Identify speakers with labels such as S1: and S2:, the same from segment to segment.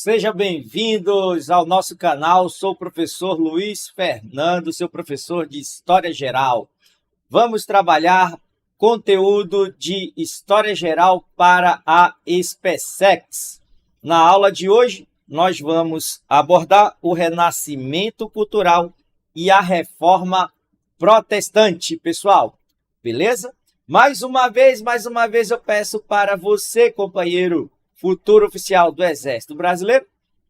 S1: Sejam bem-vindos ao nosso canal. Sou o professor Luiz Fernando, seu professor de História Geral. Vamos trabalhar conteúdo de História Geral para a SpaceX. Na aula de hoje, nós vamos abordar o Renascimento Cultural e a Reforma Protestante, pessoal. Beleza? Mais uma vez eu peço para você, companheiro, futuro oficial do Exército Brasileiro,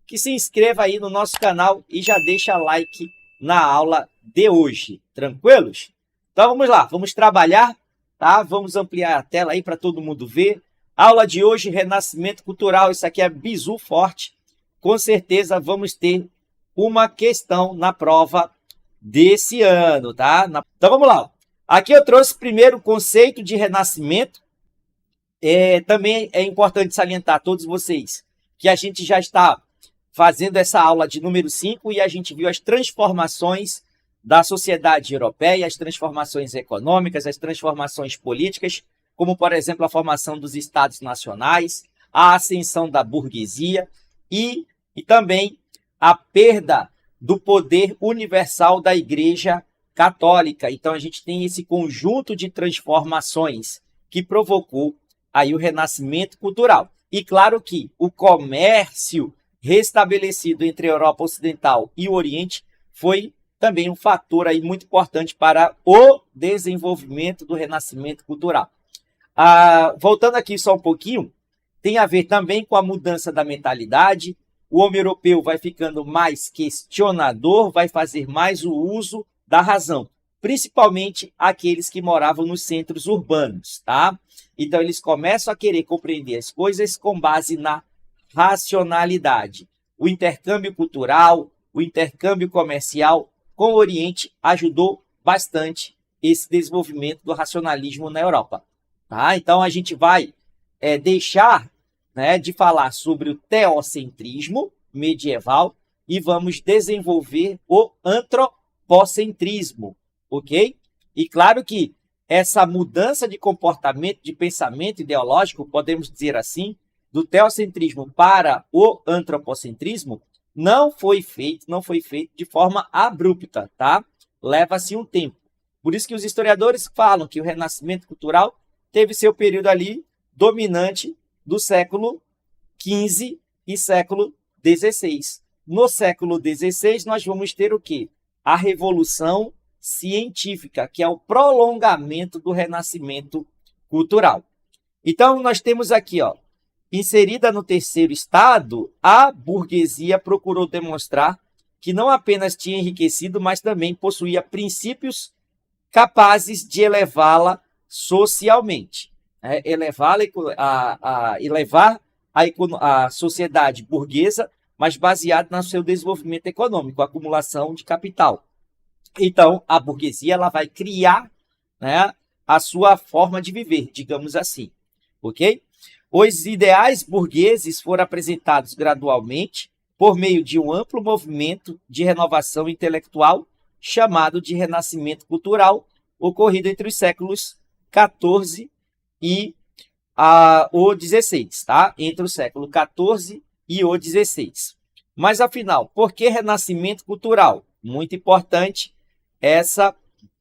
S1: que se inscreva aí no nosso canal e já deixa like na aula de hoje. Tranquilos? Então vamos lá, vamos trabalhar, tá? Vamos ampliar a tela aí para todo mundo ver. Aula de hoje, Renascimento Cultural. Isso aqui é bizu forte. Com certeza vamos ter uma questão na prova desse ano, tá? Então vamos lá. Aqui eu trouxe primeiro o conceito de renascimento. Também é importante salientar a todos vocês que a gente já está fazendo essa aula de número 5 e a gente viu as transformações da sociedade europeia, as transformações econômicas, as transformações políticas, como, por exemplo, a formação dos estados nacionais, a ascensão da burguesia e também a perda do poder universal da Igreja Católica. Então, a gente tem esse conjunto de transformações que provocou aí o Renascimento Cultural. E claro que o comércio restabelecido entre a Europa Ocidental e o Oriente foi também um fator aí muito importante para o desenvolvimento do Renascimento Cultural. Voltando aqui só um pouquinho, tem a ver também com a mudança da mentalidade. O homem europeu vai ficando mais questionador, vai fazer mais o uso da razão, principalmente aqueles que moravam nos centros urbanos, tá? Então, eles começam a querer compreender as coisas com base na racionalidade. O intercâmbio cultural, o intercâmbio comercial com o Oriente ajudou bastante esse desenvolvimento do racionalismo na Europa. Tá? Então, a gente vai deixar de falar sobre o teocentrismo medieval e vamos desenvolver o antropocentrismo, ok? E claro que essa mudança de comportamento, de pensamento ideológico, podemos dizer assim, do teocentrismo para o antropocentrismo, não foi feito de forma abrupta, tá? Leva-se um tempo. Por isso que os historiadores falam que o Renascimento Cultural teve seu período ali dominante do século XV e século XVI. No século XVI, nós vamos ter o quê? A Revolução Científica, que é o prolongamento do Renascimento Cultural. Então, nós temos aqui, inserida no terceiro estado, a burguesia procurou demonstrar que não apenas tinha enriquecido, mas também possuía princípios capazes de elevá-la socialmente. Elevar a sociedade burguesa, mas baseada no seu desenvolvimento econômico, acumulação de capital. Então, a burguesia ela vai criar a sua forma de viver, digamos assim. Ok? Os ideais burgueses foram apresentados gradualmente por meio de um amplo movimento de renovação intelectual chamado de Renascimento Cultural, ocorrido entre os séculos XIV e o XVI, tá? Entre o século XIV e o XVI. Mas, afinal, por que Renascimento Cultural? Muito importante essa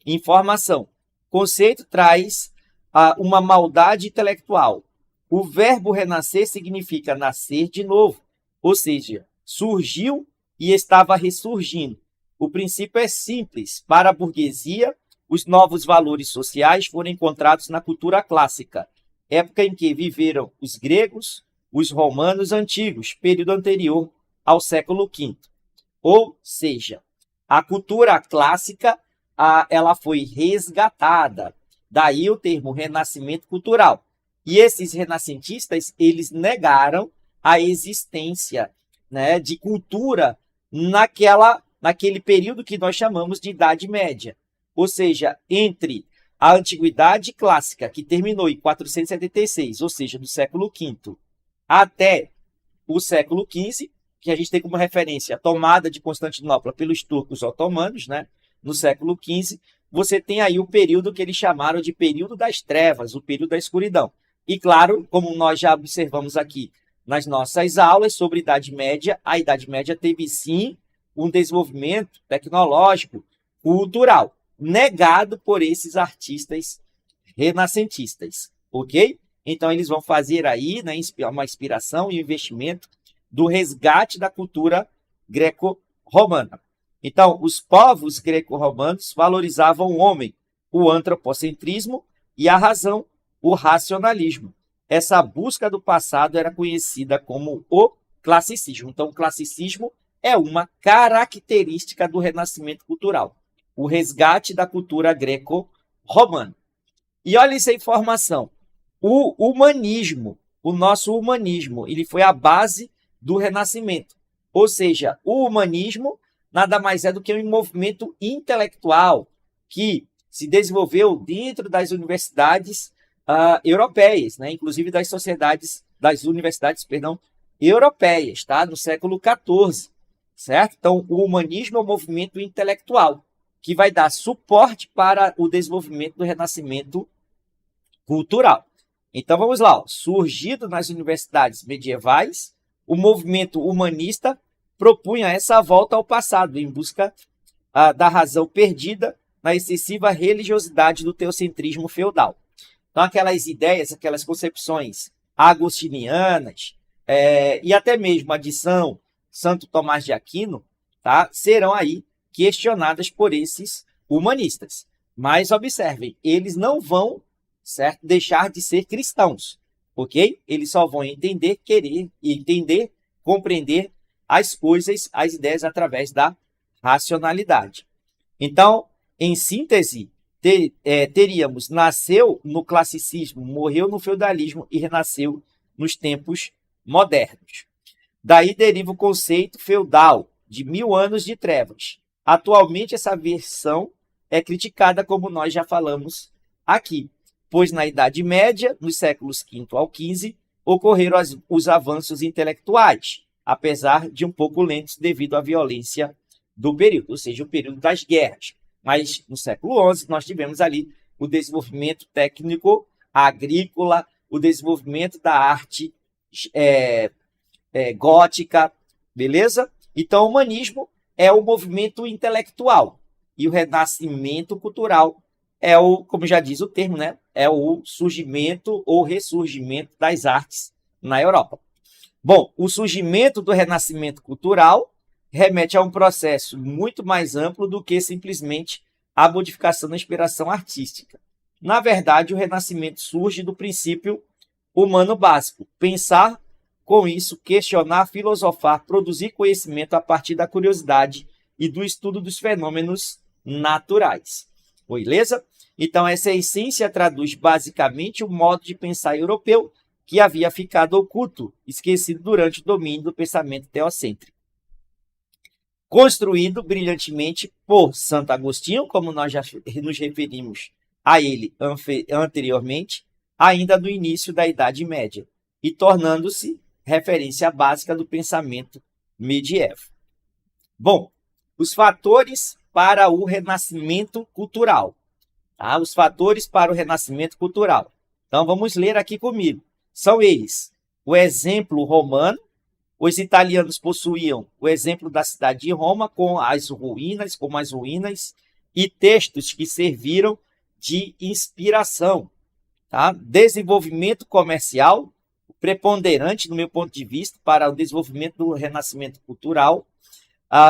S1: informação. O conceito traz uma maldade intelectual. O verbo renascer significa nascer de novo, ou seja, surgiu e estava ressurgindo. O princípio é simples. Para a burguesia, os novos valores sociais foram encontrados na cultura clássica, época em que viveram os gregos, os romanos antigos, período anterior ao século V. Ou seja, a cultura clássica ela foi resgatada. Daí o termo renascimento cultural. E esses renascentistas, eles negaram a existência de cultura naquele período que nós chamamos de Idade Média. Ou seja, entre a Antiguidade Clássica, que terminou em 476, ou seja, do século V, até o século XV, que a gente tem como referência a tomada de Constantinopla pelos turcos otomanos, no século XV, você tem aí o período que eles chamaram de período das trevas, o período da escuridão. E claro, como nós já observamos aqui nas nossas aulas sobre Idade Média, a Idade Média teve sim um desenvolvimento tecnológico, cultural, negado por esses artistas renascentistas, ok? Então, eles vão fazer aí, né, uma inspiração e um investimento do resgate da cultura greco-romana. Então, os povos greco-romanos valorizavam o homem, o antropocentrismo e a razão, o racionalismo. Essa busca do passado era conhecida como o classicismo. Então, o classicismo é uma característica do renascimento cultural, o resgate da cultura greco-romana. E olha essa informação. O humanismo, o nosso humanismo, ele foi a base do Renascimento. Ou seja, o humanismo nada mais é do que um movimento intelectual que se desenvolveu dentro das universidades europeias, né? Inclusive das universidades, europeias, tá? No século XIV, certo? Então, o humanismo é um movimento intelectual que vai dar suporte para o desenvolvimento do Renascimento cultural. Então vamos lá, ó. Surgido nas universidades medievais, o movimento humanista propunha essa volta ao passado em busca da razão perdida na excessiva religiosidade do teocentrismo feudal. Então aquelas ideias, aquelas concepções agostinianas e até mesmo a de Santo Tomás de Aquino, tá, serão aí questionadas por esses humanistas. Mas observem, eles não vão, certo, deixar de ser cristãos, ok? Eles só vão entender, compreender as coisas, as ideias através da racionalidade. Então, em síntese, teríamos nasceu no classicismo, morreu no feudalismo e renasceu nos tempos modernos. Daí deriva o conceito feudal de 1000 anos de trevas. Atualmente, essa versão é criticada, como nós já falamos aqui, pois na Idade Média, nos séculos V ao XV, ocorreram os avanços intelectuais, apesar de um pouco lentos devido à violência do período, ou seja, o período das guerras. Mas no século XI nós tivemos ali o desenvolvimento técnico agrícola, o desenvolvimento da arte gótica, beleza? Então o humanismo é o movimento intelectual e o renascimento cultural é o, como já diz o termo, né? É o surgimento ou ressurgimento das artes na Europa. Bom, o surgimento do renascimento cultural remete a um processo muito mais amplo do que simplesmente a modificação da inspiração artística. Na verdade, o renascimento surge do princípio humano básico, pensar, com isso, questionar, filosofar, produzir conhecimento a partir da curiosidade e do estudo dos fenômenos naturais. Beleza? Então, essa essência traduz basicamente o modo de pensar europeu que havia ficado oculto, esquecido durante o domínio do pensamento teocêntrico. Construído brilhantemente por Santo Agostinho, como nós já nos referimos a ele anteriormente, ainda no início da Idade Média, e tornando-se referência básica do pensamento medieval. Bom, os fatores para o renascimento cultural. Tá? Os fatores para o renascimento cultural. Então, vamos ler aqui comigo. São eles: o exemplo romano. Os italianos possuíam o exemplo da cidade de Roma, como as ruínas e textos que serviram de inspiração. Tá? Desenvolvimento comercial, preponderante, no meu ponto de vista, para o desenvolvimento do renascimento cultural.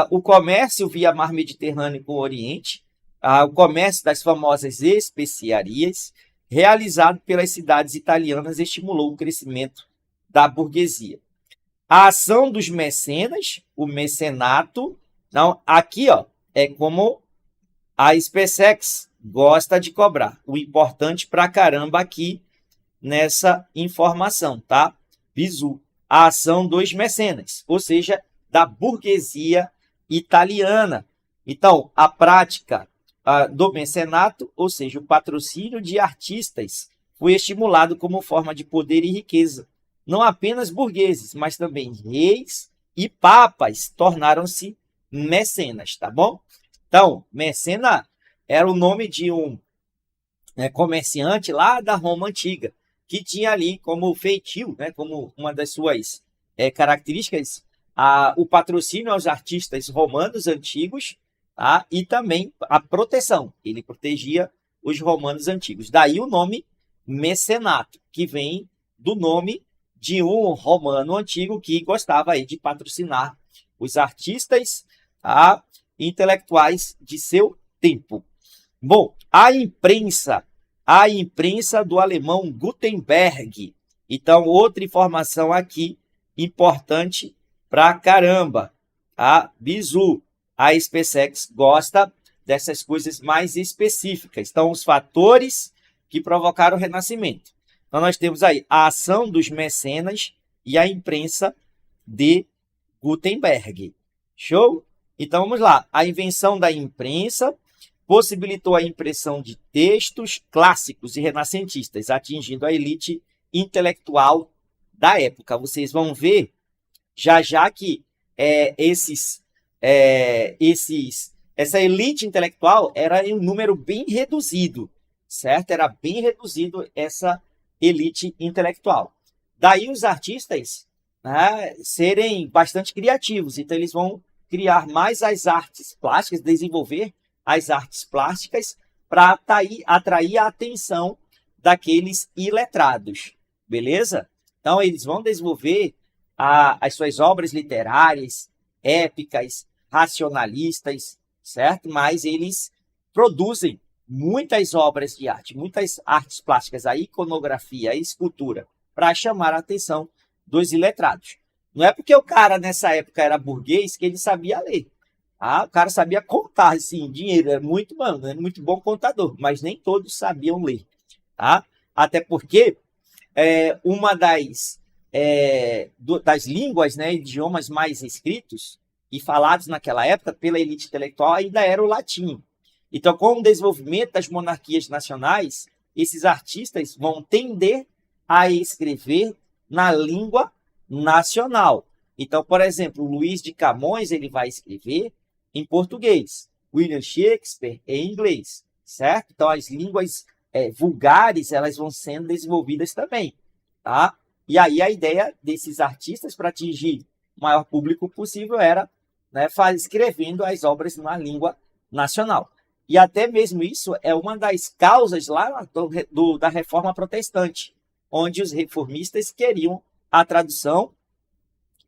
S1: O comércio via mar Mediterrâneo com o Oriente, o comércio das famosas especiarias, realizado pelas cidades italianas, estimulou o crescimento da burguesia. A ação dos mecenas, o mecenato, então, aqui ó, é como a SpaceX gosta de cobrar. O importante pra caramba aqui nessa informação, tá? Visu, a ação dos mecenas, ou seja, da burguesia italiana. Então, a prática do mecenato, ou seja, o patrocínio de artistas, foi estimulado como forma de poder e riqueza. Não apenas burgueses, mas também reis e papas tornaram-se mecenas, tá bom? Então, mecena era o nome de um comerciante lá da Roma Antiga, que tinha ali como feitio, né, como uma das suas características, o patrocínio aos artistas romanos antigos, tá? E também a proteção. Ele protegia os romanos antigos. Daí o nome mecenato, que vem do nome de um romano antigo que gostava aí de patrocinar os artistas, tá? Intelectuais de seu tempo. Bom, a imprensa do alemão Gutenberg. Então, outra informação aqui importante pra caramba. A Bizu, a SpaceX gosta dessas coisas mais específicas. Então, os fatores que provocaram o Renascimento. Então, nós temos aí a ação dos mecenas e a imprensa de Gutenberg. Show? Então, vamos lá. A invenção da imprensa possibilitou a impressão de textos clássicos e renascentistas, atingindo a elite intelectual da época. Vocês vão ver já que essa elite intelectual era em um número bem reduzido, certo? Era bem reduzido essa elite intelectual. Daí os artistas, né, serem bastante criativos, então eles vão criar mais as artes plásticas, desenvolver as artes plásticas para atrair a atenção daqueles iletrados, beleza? Então eles vão desenvolver as suas obras literárias, épicas, racionalistas, certo? Mas eles produzem muitas obras de arte, muitas artes plásticas, a iconografia, a escultura, para chamar a atenção dos iletrados. Não é porque o cara nessa época era burguês que ele sabia ler. O cara sabia contar, assim, dinheiro, era muito bom contador, mas nem todos sabiam ler. Tá? Até porque uma das línguas, né, idiomas mais escritos e falados naquela época pela elite intelectual ainda era o latim. Então, com o desenvolvimento das monarquias nacionais, esses artistas vão tender a escrever na língua nacional. Então, por exemplo, Luís de Camões ele vai escrever em português, William Shakespeare em inglês, certo? Então, as línguas vulgares elas vão sendo desenvolvidas também, tá? E aí a ideia desses artistas para atingir o maior público possível era, né, escrevendo as obras na língua nacional. E até mesmo isso é uma das causas lá da Reforma Protestante, onde os reformistas queriam a tradução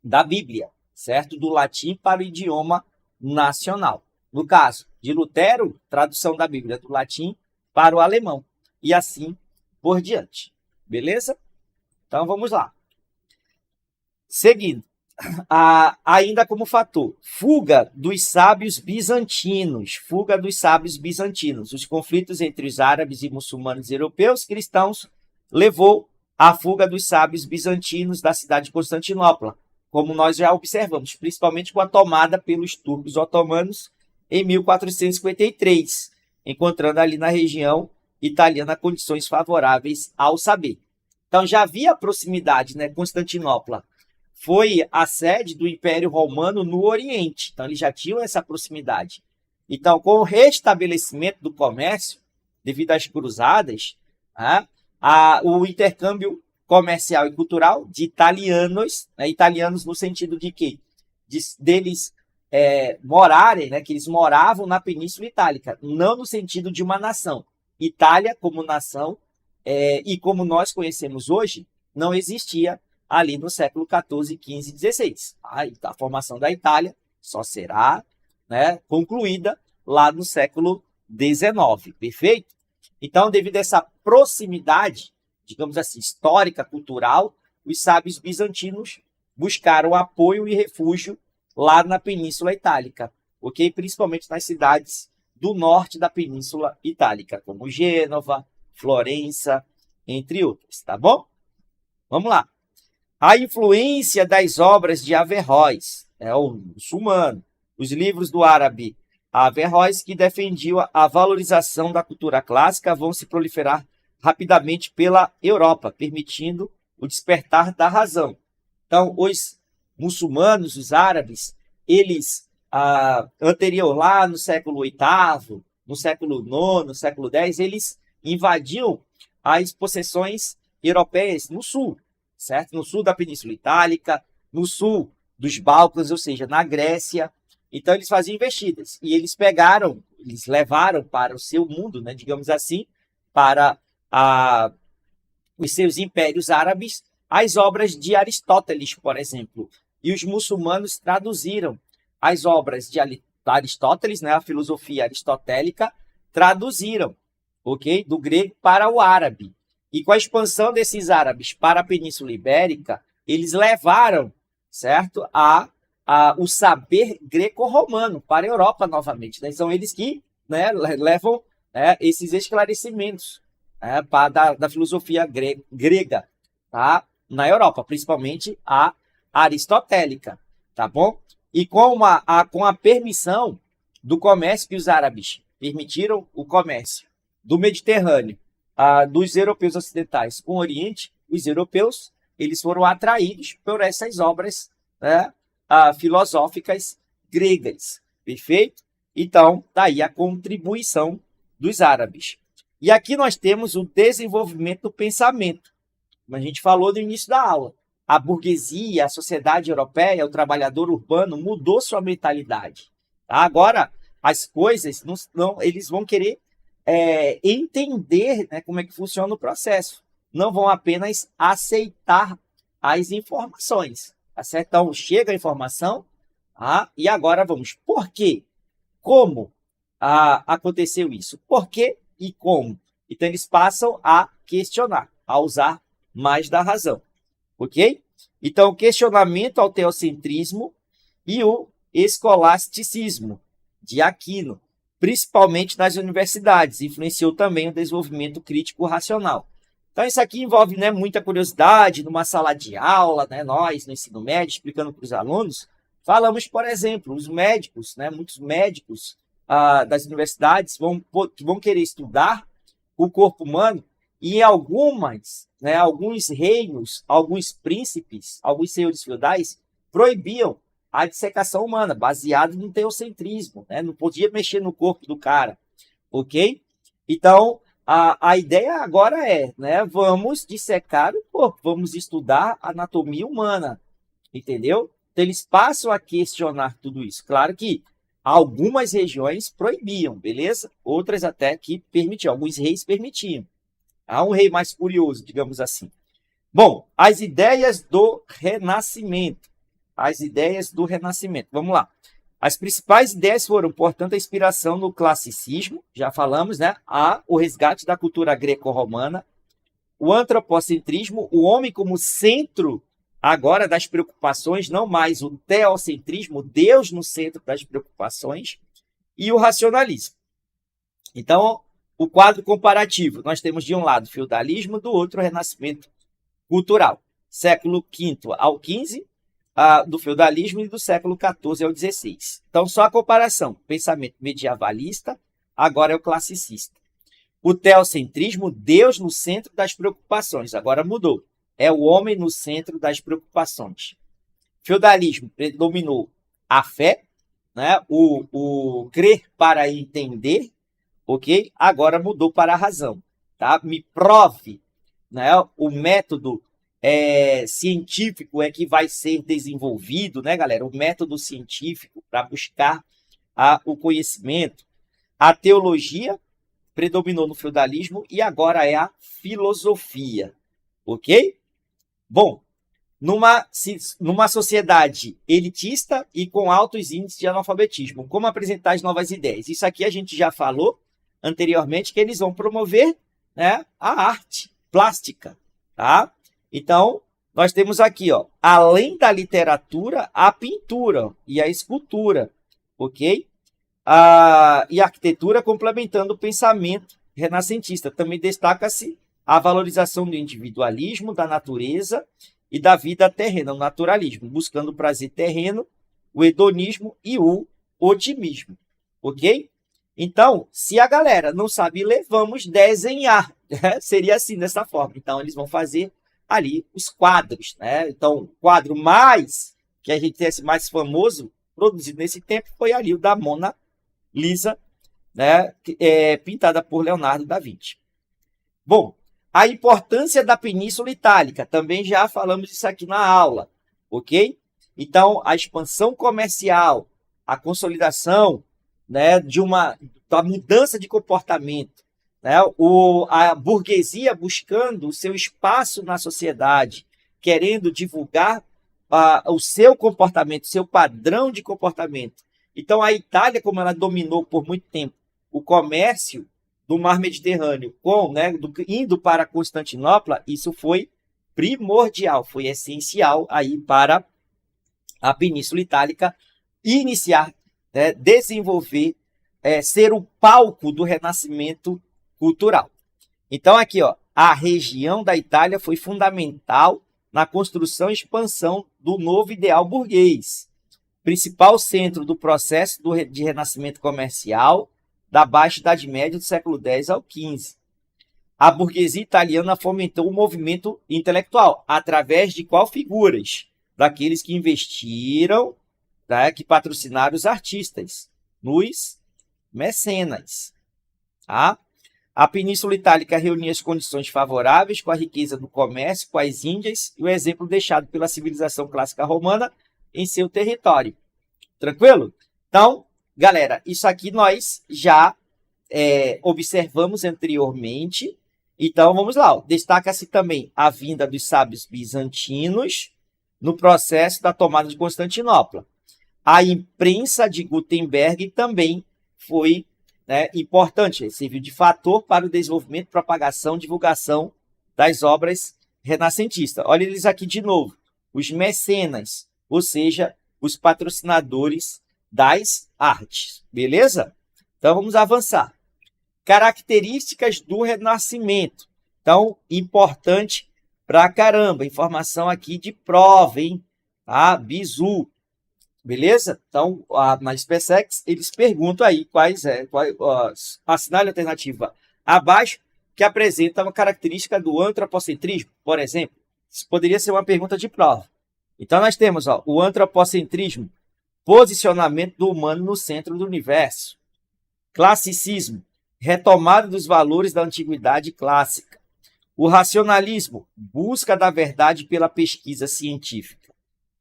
S1: da Bíblia, certo? Do latim para o idioma nacional. No caso de Lutero, tradução da Bíblia do latim para o alemão. E assim por diante. Beleza? Então vamos lá. Seguindo. Ainda como fator, fuga dos sábios bizantinos. Fuga dos sábios bizantinos. Os conflitos entre os árabes e muçulmanos europeus cristãos levou à fuga dos sábios bizantinos da cidade de Constantinopla, como nós já observamos, principalmente com a tomada pelos turcos otomanos em 1453, encontrando ali na região italiana condições favoráveis ao saber. Então já havia proximidade, né? Constantinopla foi a sede do Império Romano no Oriente, então eles já tinham essa proximidade. Então, com o restabelecimento do comércio, devido às cruzadas, o intercâmbio comercial e cultural de italianos, né, italianos no sentido de quê? Deles morarem, né, que eles moravam na Península Itálica, não no sentido de uma nação. Itália como nação, e como nós conhecemos hoje, não existia ali no século XIV, XV e XVI. A formação da Itália só será, né, concluída lá no século XIX, perfeito? Então, devido a essa proximidade, digamos assim, histórica, cultural, os sábios bizantinos buscaram apoio e refúgio lá na Península Itálica, ok? Principalmente nas cidades do norte da Península Itálica, como Gênova, Florença, entre outras, tá bom? Vamos lá. A influência das obras de Averroes, o muçulmano, os livros do árabe Averroes, que defendiam a valorização da cultura clássica, vão se proliferar rapidamente pela Europa, permitindo o despertar da razão. Então, os muçulmanos, os árabes, eles, anterior lá no século VIII, no século IX, no século X, eles invadiam as possessões europeias no sul, certo? No sul da Península Itálica, no sul dos Balcãs, ou seja, na Grécia. Então, eles faziam investidas. E eles levaram para o seu mundo, né, digamos assim, para os seus impérios árabes, as obras de Aristóteles, por exemplo. E os muçulmanos traduziram as obras de Aristóteles, né, a filosofia aristotélica, traduziram, ok, do grego para o árabe. E com a expansão desses árabes para a Península Ibérica, eles levaram, certo, o saber greco-romano para a Europa novamente. Né? São eles que, né, levam, né, esses esclarecimentos, né, da filosofia grega, tá? Na Europa, principalmente a aristotélica, tá bom? E com a permissão do comércio, que os árabes permitiram o comércio do Mediterrâneo, dos europeus ocidentais com o Oriente, os europeus eles foram atraídos por essas obras, né, filosóficas gregas, perfeito? Então, daí a contribuição dos árabes. E aqui nós temos o desenvolvimento do pensamento, como a gente falou no início da aula. A burguesia, a sociedade europeia, o trabalhador urbano mudou sua mentalidade. Tá? Agora, as coisas, eles vão querer entender, né, como é que funciona o processo. Não vão apenas aceitar as informações. Tá certo? Então, chega a informação, e agora vamos. Por quê? Como aconteceu isso? Por quê e como? Então, eles passam a questionar, a usar mais da razão. Ok? Então, o questionamento ao teocentrismo e o escolasticismo de Aquino, principalmente nas universidades, influenciou também o desenvolvimento crítico racional. Então, isso aqui envolve, né, muita curiosidade. Numa sala de aula, né, nós, no ensino médio, explicando para os alunos, falamos, por exemplo, os médicos, né, muitos médicos das universidades vão querer estudar o corpo humano e alguns reinos, alguns príncipes, alguns senhores feudais proibiam a dissecação humana, baseado no teocentrismo, né? Não podia mexer no corpo do cara, ok? Então, a ideia agora né, vamos dissecar o corpo, vamos estudar a anatomia humana, entendeu? Então, eles passam a questionar tudo isso. Claro que algumas regiões proibiam, beleza? Outras até que permitiam, alguns reis permitiam. Há um rei mais curioso, digamos assim. Bom, as ideias do Renascimento. As ideias do Renascimento. Vamos lá. As principais ideias foram, portanto, a inspiração no classicismo, já falamos, né? O resgate da cultura greco-romana, o antropocentrismo, o homem como centro agora das preocupações, não mais o teocentrismo, Deus no centro das preocupações, e o racionalismo. Então, o quadro comparativo, nós temos de um lado o feudalismo, do outro o renascimento cultural. Século V ao XV, do feudalismo, e do século XIV ao XVI. Então, só a comparação. Pensamento medievalista, agora é o classicista. O teocentrismo, Deus no centro das preocupações, agora mudou. É o homem no centro das preocupações. Feudalismo predominou a fé, né? o crer para entender, ok? Agora mudou para a razão. Tá? Me prove, né? O método científico é que vai ser desenvolvido, né, galera? O método científico para buscar o conhecimento. A teologia predominou no feudalismo e agora é a filosofia, ok? Bom, numa sociedade elitista e com altos índices de analfabetismo, como apresentar as novas ideias? Isso aqui a gente já falou anteriormente, que eles vão promover, né, a arte plástica, tá? Então, nós temos aqui, ó, além da literatura, a pintura e a escultura, ok? E a arquitetura complementando o pensamento renascentista. Também destaca-se a valorização do individualismo, da natureza e da vida terrena, o naturalismo, buscando o prazer terreno, o hedonismo e o otimismo, ok? Então, se a galera não sabe ler, vamos desenhar, né? Seria assim, dessa forma. Então, eles vão fazer ali os quadros, né? Então, o quadro que a gente tem esse mais famoso, produzido nesse tempo, foi ali o da Mona Lisa, né? Pintada por Leonardo da Vinci. Bom, A importância da Península Itálica, também já falamos isso aqui na aula, ok? Então, a expansão comercial, a consolidação, né, da mudança de comportamento, né, a burguesia buscando o seu espaço na sociedade, querendo divulgar o seu comportamento, seu padrão de comportamento. Então, a Itália, como ela dominou por muito tempo o comércio do Mar Mediterrâneo, indo para Constantinopla, isso foi primordial, foi essencial aí para a Península Itálica iniciar, né, desenvolver, ser o palco do renascimento cultural. Então, aqui, ó, a região da Itália foi fundamental na construção e expansão do novo ideal burguês, principal centro do processo de renascimento comercial da Baixa Idade Média do século X ao XV. A burguesia italiana fomentou o movimento intelectual, através de qual figuras? Daqueles que investiram, tá? Que patrocinaram os artistas, nos mecenas. Tá? A Península Itálica reunia as condições favoráveis com a riqueza do comércio com as Índias e o exemplo deixado pela civilização clássica romana em seu território. Tranquilo? Então, galera, isso aqui nós já observamos anteriormente. Então, vamos lá. Destaca-se também a vinda dos sábios bizantinos no processo da tomada de Constantinopla. A imprensa de Gutenberg também foi, né, importante, serviu de fator para o desenvolvimento, propagação, divulgação das obras renascentistas. Olha eles aqui de novo, os mecenas, ou seja, os patrocinadores das artes, beleza? Então, vamos avançar. Características do Renascimento. Então, importante pra caramba, informação aqui de prova, hein? Tá? Bizu. Beleza? Então, na SpaceX, eles perguntam aí assinale a alternativa abaixo, que apresenta uma característica do antropocentrismo, por exemplo. Isso poderia ser uma pergunta de prova. Então, nós temos o antropocentrismo, posicionamento do humano no centro do universo. Classicismo, retomada dos valores da antiguidade clássica. O racionalismo, busca da verdade pela pesquisa científica.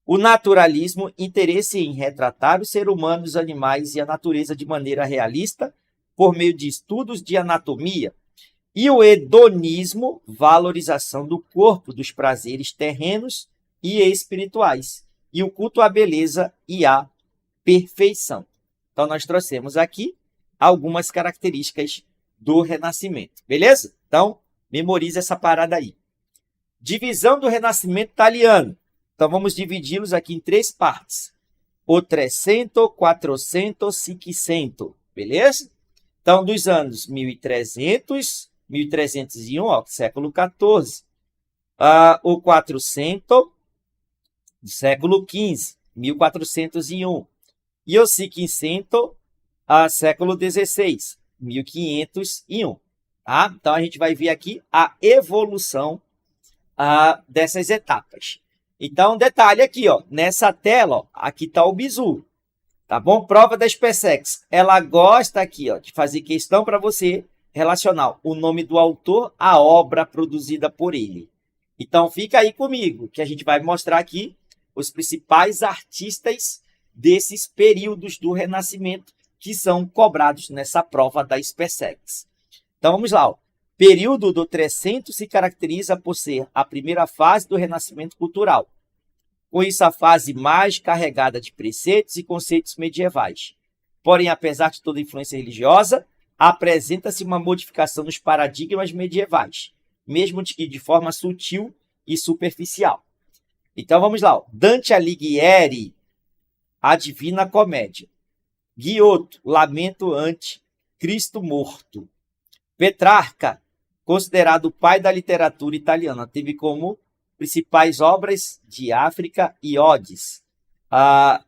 S1: O naturalismo, interesse em retratar o ser humano, os animais e a natureza de maneira realista, por meio de estudos de anatomia. E o hedonismo, valorização do corpo, dos prazeres terrenos e espirituais. E o culto à beleza e à perfeição. Então, nós trouxemos aqui algumas características do Renascimento. Beleza? Então, memorize essa parada aí. Divisão do Renascimento italiano. Então, vamos dividi-los aqui em 3 partes. O 300, 400, 500. Beleza? Então, dos anos 1300, 1301, século XIV. O 400, do século XV, 1401. E o 500, século XVI, 1501. Tá? Então, a gente vai ver aqui a evolução dessas etapas. Então, detalhe aqui, nessa tela, aqui está o bizu. Tá bom? Prova da SpaceX. Ela gosta aqui de fazer questão para você relacionar o nome do autor à obra produzida por ele. Então, fica aí comigo, que a gente vai mostrar aqui os principais artistas desses períodos do Renascimento que são cobrados nessa prova da SpaceX. Então, vamos lá. O período do 300 se caracteriza por ser a primeira fase do Renascimento cultural. Com isso, a fase mais carregada de preceitos e conceitos medievais. Porém, apesar de toda influência religiosa, apresenta-se uma modificação nos paradigmas medievais, mesmo que de forma sutil e superficial. Então, vamos lá. Dante Alighieri, A Divina Comédia. Giotto, Lamento ante Cristo Morto. Petrarca, considerado o pai da literatura italiana, teve como principais obras de África e Odes. A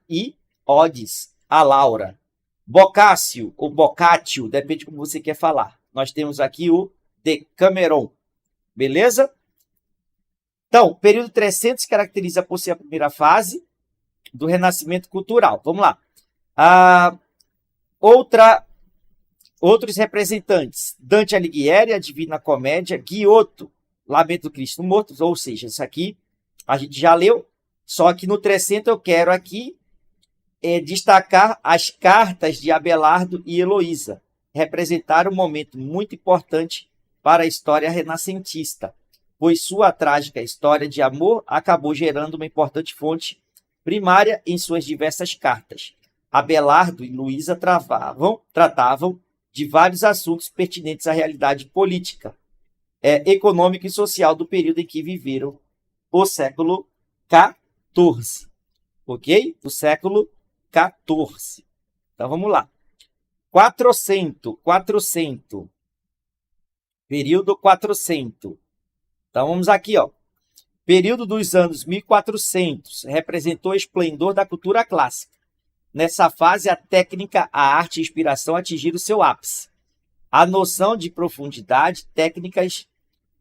S1: Laura. Boccaccio, ou Boccaccio, depende de como você quer falar. Nós temos aqui o Decameron. Beleza? Então, o período 300 caracteriza por ser a primeira fase do Renascimento cultural. Vamos lá. Outros representantes. Dante Alighieri, A Divina Comédia. Giotto, Lamento do Cristo Morto, ou seja, isso aqui a gente já leu, só que no 300 eu quero aqui destacar as cartas de Abelardo e Heloísa, representaram um momento muito importante para a história renascentista, pois sua trágica história de amor acabou gerando uma importante fonte primária em suas diversas cartas. Abelardo e Luísa tratavam de vários assuntos pertinentes à realidade política, econômica e social do período em que viveram o século XIV. Ok? O século XIV. Então, vamos lá. 400. Período 400. Então, vamos aqui, ó. Período dos anos 1400 representou o esplendor da cultura clássica. Nessa fase, a técnica, a arte e a inspiração atingiram seu ápice. A noção de profundidade, técnicas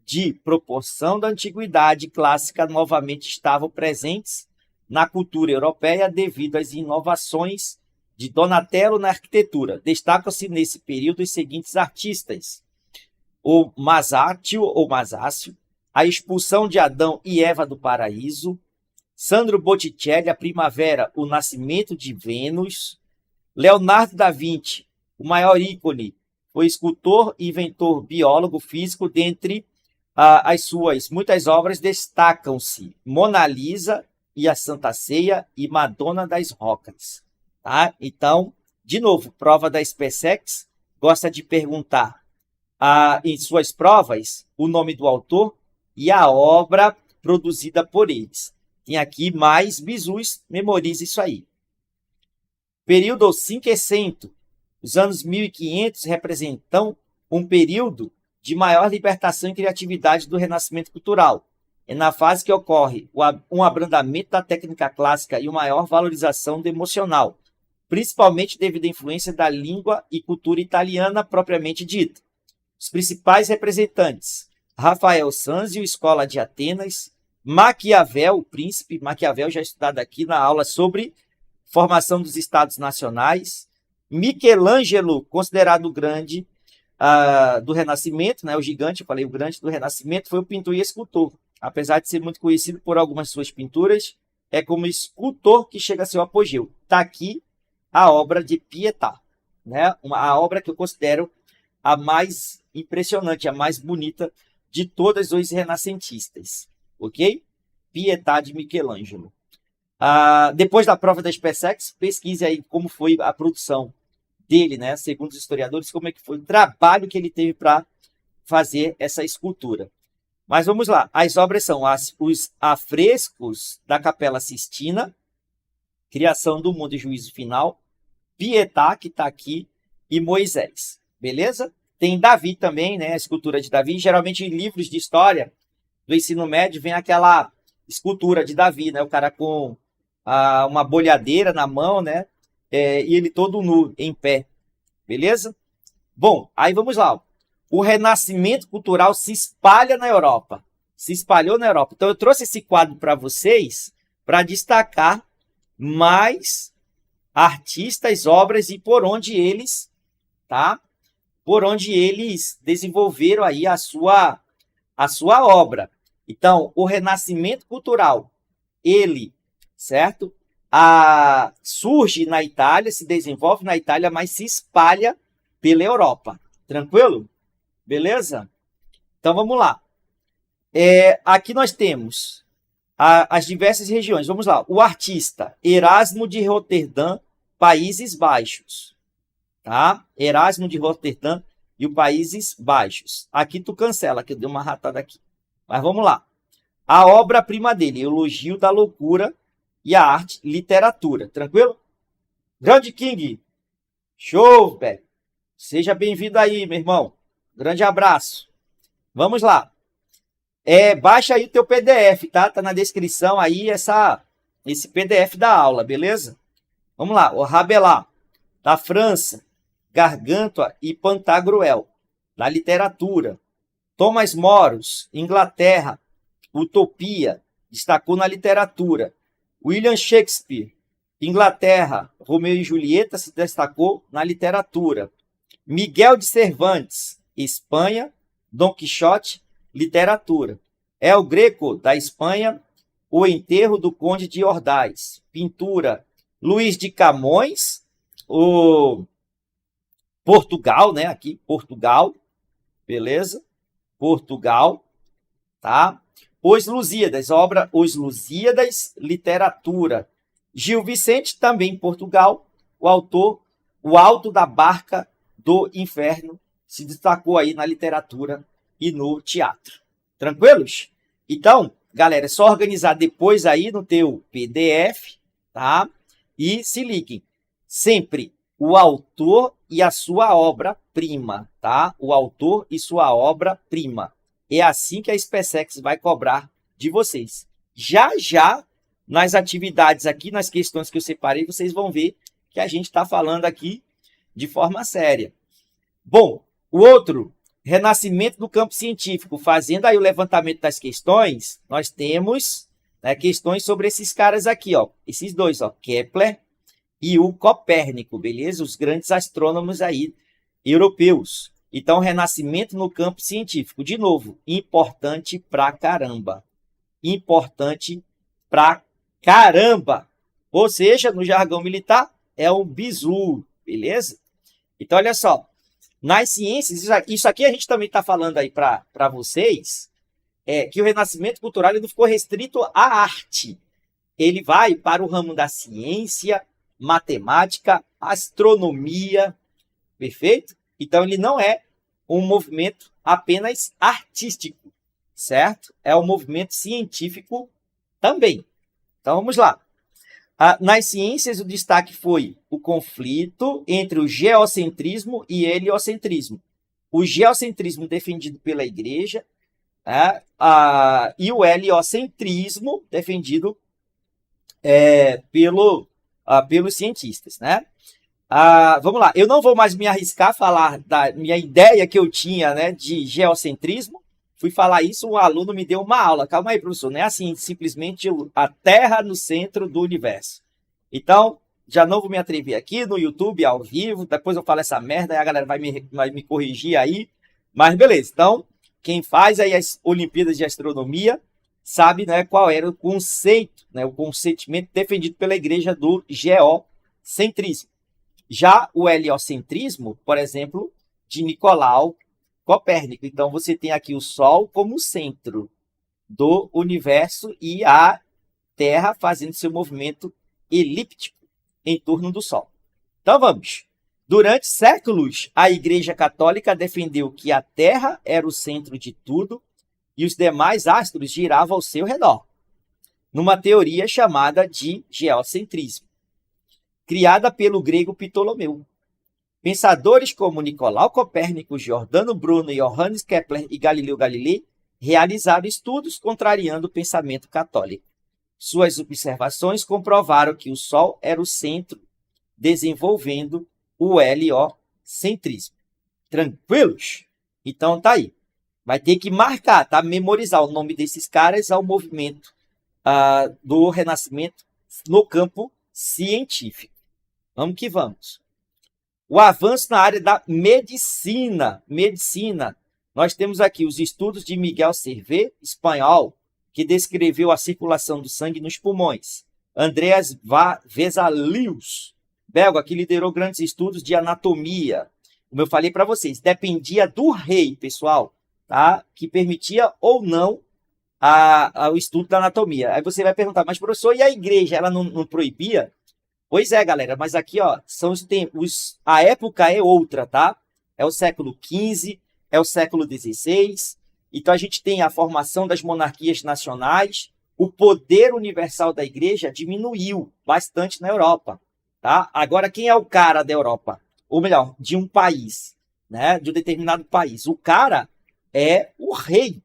S1: de proporção da antiguidade clássica novamente estavam presentes na cultura europeia devido às inovações de Donatello na arquitetura. Destacam-se nesse período os seguintes artistas: o Masácio, a expulsão de Adão e Eva do paraíso, Sandro Botticelli, a primavera, o nascimento de Vênus, Leonardo da Vinci, o maior ícone, foi escultor, inventor, biólogo, físico. Dentre as suas muitas obras destacam-se Mona Lisa e a Santa Ceia e Madonna das Rocas. Tá? Então, de novo, prova da SpaceX gosta de perguntar em suas provas o nome do autor e a obra produzida por eles. Tem aqui mais bizus, memorize isso aí. Período 500, os anos 1500 representam um período de maior libertação e criatividade do renascimento cultural. É na fase que ocorre um abrandamento da técnica clássica e uma maior valorização do emocional, principalmente devido à influência da língua e cultura italiana propriamente dita. Os principais representantes: Rafael Sanzio, Escola de Atenas, Maquiavel, o príncipe Maquiavel, já estudado aqui na aula sobre formação dos estados nacionais, Michelangelo, considerado o grande do Renascimento, né, o gigante, eu falei o grande do Renascimento, foi o pintor e escultor. Apesar de ser muito conhecido por algumas suas pinturas, é como escultor que chega a seu apogeu. Está aqui a obra de Pietà, né? A obra que eu considero a mais impressionante, a mais bonita de todas os renascentistas. Ok? Pietà de Michelangelo. Depois da prova da SpaceX, pesquise aí como foi a produção dele, né? Segundo os historiadores, como é que foi o trabalho que ele teve para fazer essa escultura. Mas vamos lá, as obras são os afrescos da Capela Sistina, Criação do Mundo e Juízo Final, Pietà, que está aqui, e Moisés, beleza? Tem Davi também, né? A escultura de Davi. Geralmente em livros de história do ensino médio vem aquela escultura de Davi, né? O cara com uma bolhadeira na mão, né? E ele todo nu, em pé, beleza? Bom, aí vamos lá. O renascimento cultural se espalha na Europa. Se espalhou na Europa. Então eu trouxe esse quadro para vocês para destacar mais artistas, obras e por onde eles, tá? Por onde eles desenvolveram aí a sua obra. Então, o renascimento cultural, ele, certo? Surge na Itália, se desenvolve na Itália, mas se espalha pela Europa. Tranquilo? Beleza? Então, vamos lá. Aqui nós temos as diversas regiões. Vamos lá. O artista Erasmo de Roterdã, Países Baixos. Tá? Erasmo de Roterdã e os Países Baixos. Aqui tu cancela, que eu dei uma ratada aqui. Mas vamos lá. A obra-prima dele, Elogio da Loucura e a Arte, Literatura. Tranquilo? Grande King. Show, velho. Seja bem-vindo aí, meu irmão. Grande abraço. Vamos lá. Baixa aí o teu PDF, tá? Tá na descrição aí esse PDF da aula, beleza? Vamos lá. O Rabelais, da França. Gargantua e Pantagruel, da literatura. Thomas Moros, Inglaterra. Utopia, destacou na literatura. William Shakespeare, Inglaterra. Romeu e Julieta se destacou na literatura. Miguel de Cervantes, Espanha. Dom Quixote, literatura. El Greco, da Espanha, O Enterro do Conde de Ordaz. Pintura, Luís de Camões, o Portugal, né? Aqui, Portugal, beleza? Portugal, tá? Os Lusíadas, obra Os Lusíadas, literatura. Gil Vicente, também em Portugal, o autor, O Alto da Barca do Inferno, se destacou aí na literatura e no teatro. Tranquilos? Então, galera, é só organizar depois aí no teu PDF, tá? E se liguem, sempre o autor e a sua obra-prima, tá? O autor e sua obra-prima. É assim que a SpaceX vai cobrar de vocês. Já, já, nas atividades aqui, nas questões que eu separei, vocês vão ver que a gente está falando aqui de forma séria. Bom, o outro, renascimento do campo científico. Fazendo aí o levantamento das questões, nós temos, né, questões sobre esses caras aqui, ó. Esses dois, ó, Kepler e o Copérnico, beleza? Os grandes astrônomos aí europeus. Então, renascimento no campo científico. De novo, importante pra caramba. Importante pra caramba. Ou seja, no jargão militar, é um bizu, beleza? Então, olha só. Nas ciências, isso aqui a gente também está falando aí para vocês, que o renascimento cultural ele não ficou restrito à arte. Ele vai para o ramo da ciência, matemática, astronomia, perfeito? Então, ele não é um movimento apenas artístico, certo? É um movimento científico também. Então, vamos lá. Nas ciências, o destaque foi o conflito entre o geocentrismo e heliocentrismo. O geocentrismo defendido pela igreja, e o heliocentrismo defendido pelos cientistas, né? Vamos lá, eu não vou mais me arriscar a falar da minha ideia que eu tinha, né, de geocentrismo. Fui falar isso, um aluno me deu uma aula. Calma aí, professor, não é assim, simplesmente a Terra no centro do universo. Então, já não vou me atrever aqui no YouTube, ao vivo, depois eu falo essa merda, aí a galera vai me corrigir aí. Mas beleza, então, quem faz aí as Olimpíadas de Astronomia sabe, né, qual era o conceito, né, o conceitimento defendido pela igreja do geocentrismo. Já o heliocentrismo, por exemplo, de Nicolau Copérnico. Então, você tem aqui o Sol como centro do universo e a Terra fazendo seu movimento elíptico em torno do Sol. Então, vamos. Durante séculos, a Igreja Católica defendeu que a Terra era o centro de tudo e os demais astros giravam ao seu redor, numa teoria chamada de geocentrismo, criada pelo grego Ptolomeu. Pensadores como Nicolau Copérnico, Giordano Bruno, Johannes Kepler e Galileu Galilei realizaram estudos contrariando o pensamento católico. Suas observações comprovaram que o Sol era o centro, desenvolvendo o heliocentrismo. Tranquilos? Então tá aí. Vai ter que marcar, tá? Memorizar o nome desses caras ao movimento do Renascimento no campo científico. Vamos que vamos. O avanço na área da medicina. Nós temos aqui os estudos de Miguel Servet, espanhol, que descreveu a circulação do sangue nos pulmões. Andreas Vesalius, belga, que liderou grandes estudos de anatomia. Como eu falei para vocês, dependia do rei, pessoal, tá? Que permitia ou não o estudo da anatomia. Aí você vai perguntar, mas professor, e a igreja, ela não proibia? Pois é, galera, mas aqui, ó, são os tempos, a época é outra, tá? É o século XV, é o século XVI, então a gente tem a formação das monarquias nacionais, o poder universal da igreja diminuiu bastante na Europa, tá? Agora, quem é o cara da Europa? Ou melhor, de um país, né? De um determinado país. O cara é o rei,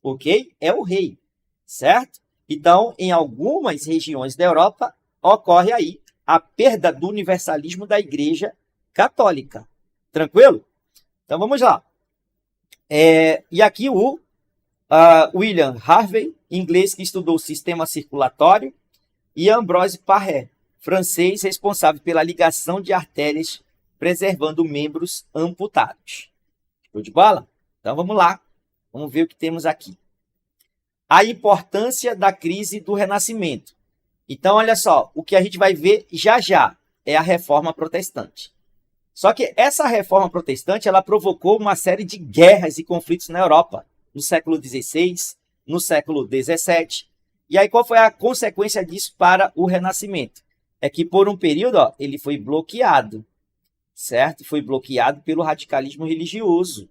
S1: ok? É o rei, certo? Então, em algumas regiões da Europa, ocorre aí a perda do universalismo da Igreja Católica. Tranquilo? Então, vamos lá. E aqui o William Harvey, inglês, que estudou o sistema circulatório, e Ambroise Paré, francês, responsável pela ligação de artérias, preservando membros amputados. Show de bola? Então, vamos lá. Vamos ver o que temos aqui. A importância da crise do Renascimento. Então, olha só, o que a gente vai ver já já é a Reforma Protestante. Só que essa Reforma Protestante ela provocou uma série de guerras e conflitos na Europa, no século XVI, no século XVII. E aí, qual foi a consequência disso para o Renascimento? É que, por um período, ele foi bloqueado, certo? Foi bloqueado pelo radicalismo religioso.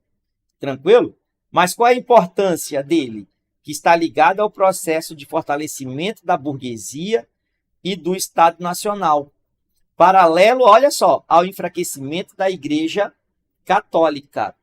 S1: Tranquilo? Mas qual é a importância dele? Que está ligado ao processo de fortalecimento da burguesia e do Estado Nacional. Paralelo, olha só, ao enfraquecimento da Igreja Católica.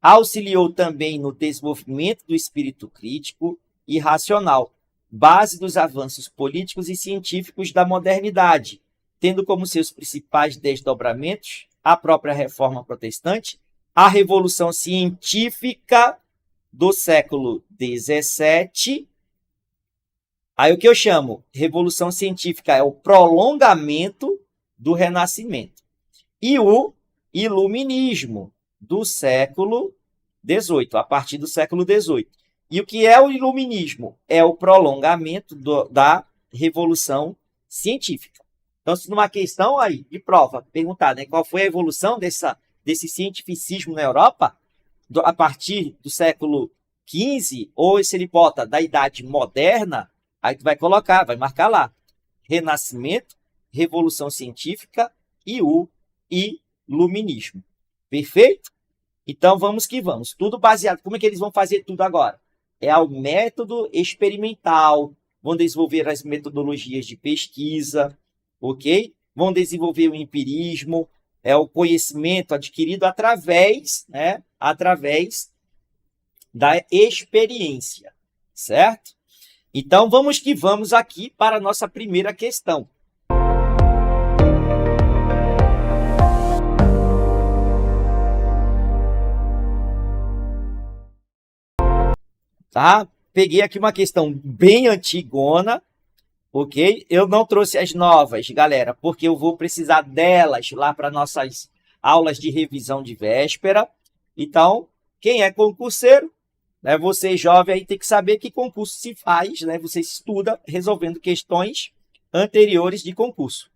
S1: Auxiliou também no desenvolvimento do espírito crítico e racional, base dos avanços políticos e científicos da modernidade, tendo como seus principais desdobramentos a própria Reforma Protestante, a Revolução Científica do século XVII. Aí o que eu chamo Revolução Científica é o prolongamento do Renascimento. E o Iluminismo do século XVIII, a partir do século XVIII. E o que é o Iluminismo? É o prolongamento da Revolução Científica. Então, se numa questão aí de prova perguntar, né, qual foi a evolução desse cientificismo na Europa, a partir do século XV, ou se ele bota da Idade Moderna, aí tu vai colocar, vai marcar lá, Renascimento, Revolução Científica e o Iluminismo. Perfeito? Então, vamos que vamos. Tudo baseado, como é que eles vão fazer tudo agora? É ao método experimental, vão desenvolver as metodologias de pesquisa, ok? Vão desenvolver o empirismo, é o conhecimento adquirido através da experiência, certo? Então, vamos que vamos aqui para a nossa primeira questão. Tá? Peguei aqui uma questão bem antigona, ok? Eu não trouxe as novas, galera, porque eu vou precisar delas lá para nossas aulas de revisão de véspera. Então, quem é concurseiro, né, você jovem aí tem que saber que concurso se faz, né? Você estuda resolvendo questões anteriores de concurso.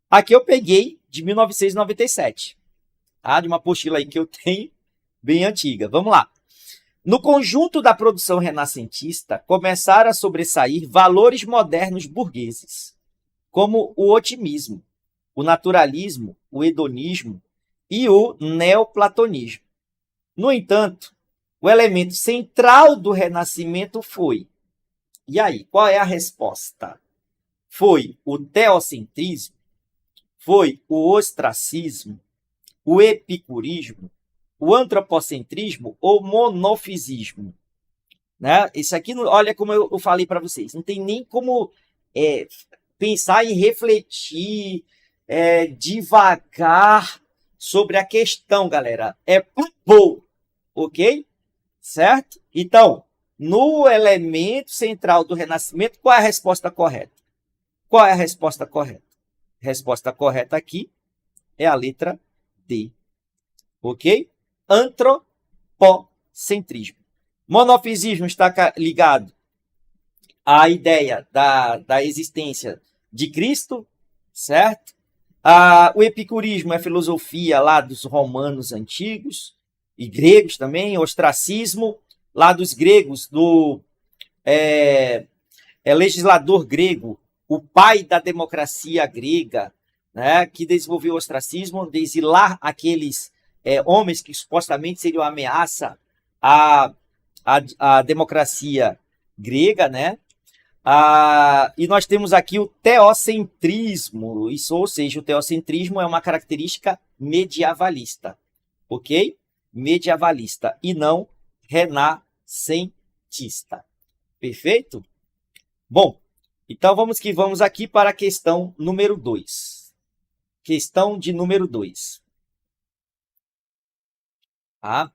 S1: Aqui eu peguei de 1997, tá? De uma apostila aí que eu tenho bem antiga. Vamos lá. No conjunto da produção renascentista, começaram a sobressair valores modernos burgueses, como o otimismo, o naturalismo, o hedonismo e o neoplatonismo. No entanto, o elemento central do Renascimento foi, e aí, qual é a resposta? Foi o teocentrismo, foi o ostracismo, o epicurismo, o antropocentrismo ou monofisismo, né? Isso aqui, olha como eu falei para vocês, não tem nem como pensar em refletir devagar sobre a questão, galera. É bom, ok? Certo? Então, no elemento central do Renascimento, qual é a resposta correta? Qual é a resposta correta? A resposta correta aqui é a letra D, ok? Antropocentrismo. Monofisismo está ligado à ideia da existência de Cristo, certo? O epicurismo é a filosofia lá dos romanos antigos e gregos também, ostracismo lá dos gregos, do legislador grego, o pai da democracia grega, né, que desenvolveu o ostracismo, de exilar aqueles homens que supostamente seriam ameaça à democracia grega, né? E nós temos aqui o teocentrismo, ou seja, o teocentrismo é uma característica medievalista, ok? Medievalista e não renascentista. Perfeito? Bom, então vamos que vamos aqui para a questão número 2. Questão de número 2. Tá?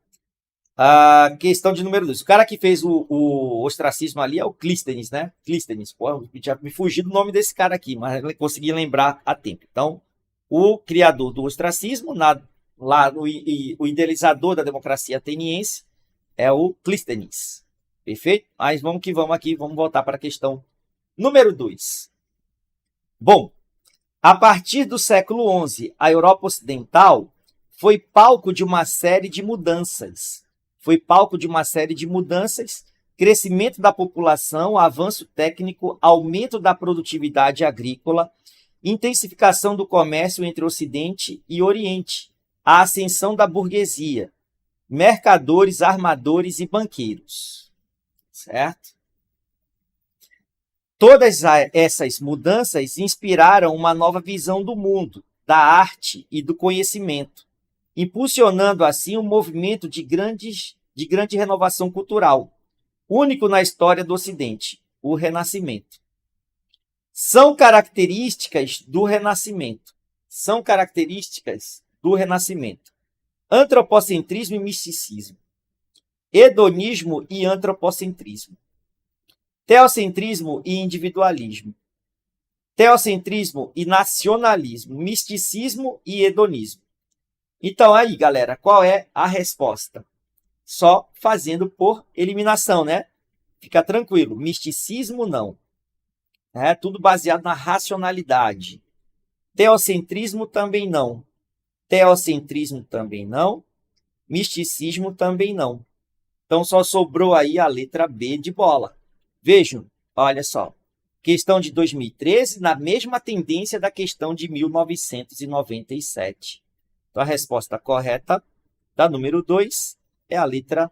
S1: A questão de número 2. O cara que fez o ostracismo ali é o Clístenes, né? Clístenes. Pô, já me fugi do nome desse cara aqui, mas eu consegui lembrar a tempo. Então, o criador do ostracismo, o idealizador da democracia ateniense, é o Clístenes. Perfeito? Mas vamos que vamos aqui, vamos voltar para a questão número 2. Bom, a partir do século XI, a Europa Ocidental foi palco de uma série de mudanças. Crescimento da população, avanço técnico, aumento da produtividade agrícola, intensificação do comércio entre Ocidente e Oriente, a ascensão da burguesia, mercadores, armadores e banqueiros. Certo? Todas essas mudanças inspiraram uma nova visão do mundo, da arte e do conhecimento, impulsionando assim um movimento de grande renovação cultural, único na história do Ocidente, o Renascimento. São características do Renascimento. Antropocentrismo e misticismo. Hedonismo e antropocentrismo. Teocentrismo e individualismo. Teocentrismo e nacionalismo. Misticismo e hedonismo. Então aí, galera, qual é a resposta? Só fazendo por eliminação, né? Fica tranquilo. Misticismo, não. É tudo baseado na racionalidade. Teocentrismo também não. Teocentrismo também não. Misticismo também não. Então só sobrou aí a letra B de bola. Vejam, olha só. Questão de 2013, na mesma tendência da questão de 1997. Então a resposta correta da número 2 é a letra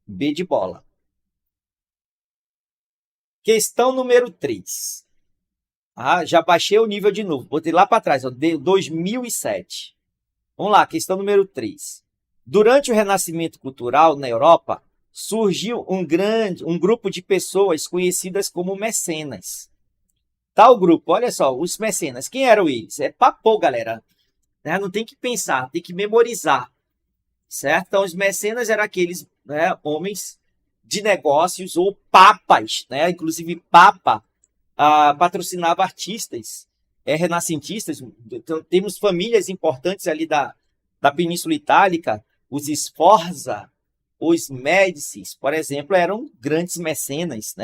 S1: B de bola. Questão número 3. Já baixei o nível de novo. Botei lá para trás, 2007. Vamos lá, questão número 3. Durante o Renascimento Cultural na Europa, surgiu um grupo de pessoas conhecidas como mecenas. Tal grupo, olha só, os mecenas, quem eram eles? É papo, galera. Não tem que pensar, tem que memorizar. Certo? Então, os mecenas eram aqueles homens de negócios ou papas, inclusive papa patrocinava artistas renascentistas. Então, temos famílias importantes ali da Península Itálica, os Sforza, os Médicis, por exemplo, eram grandes mecenas,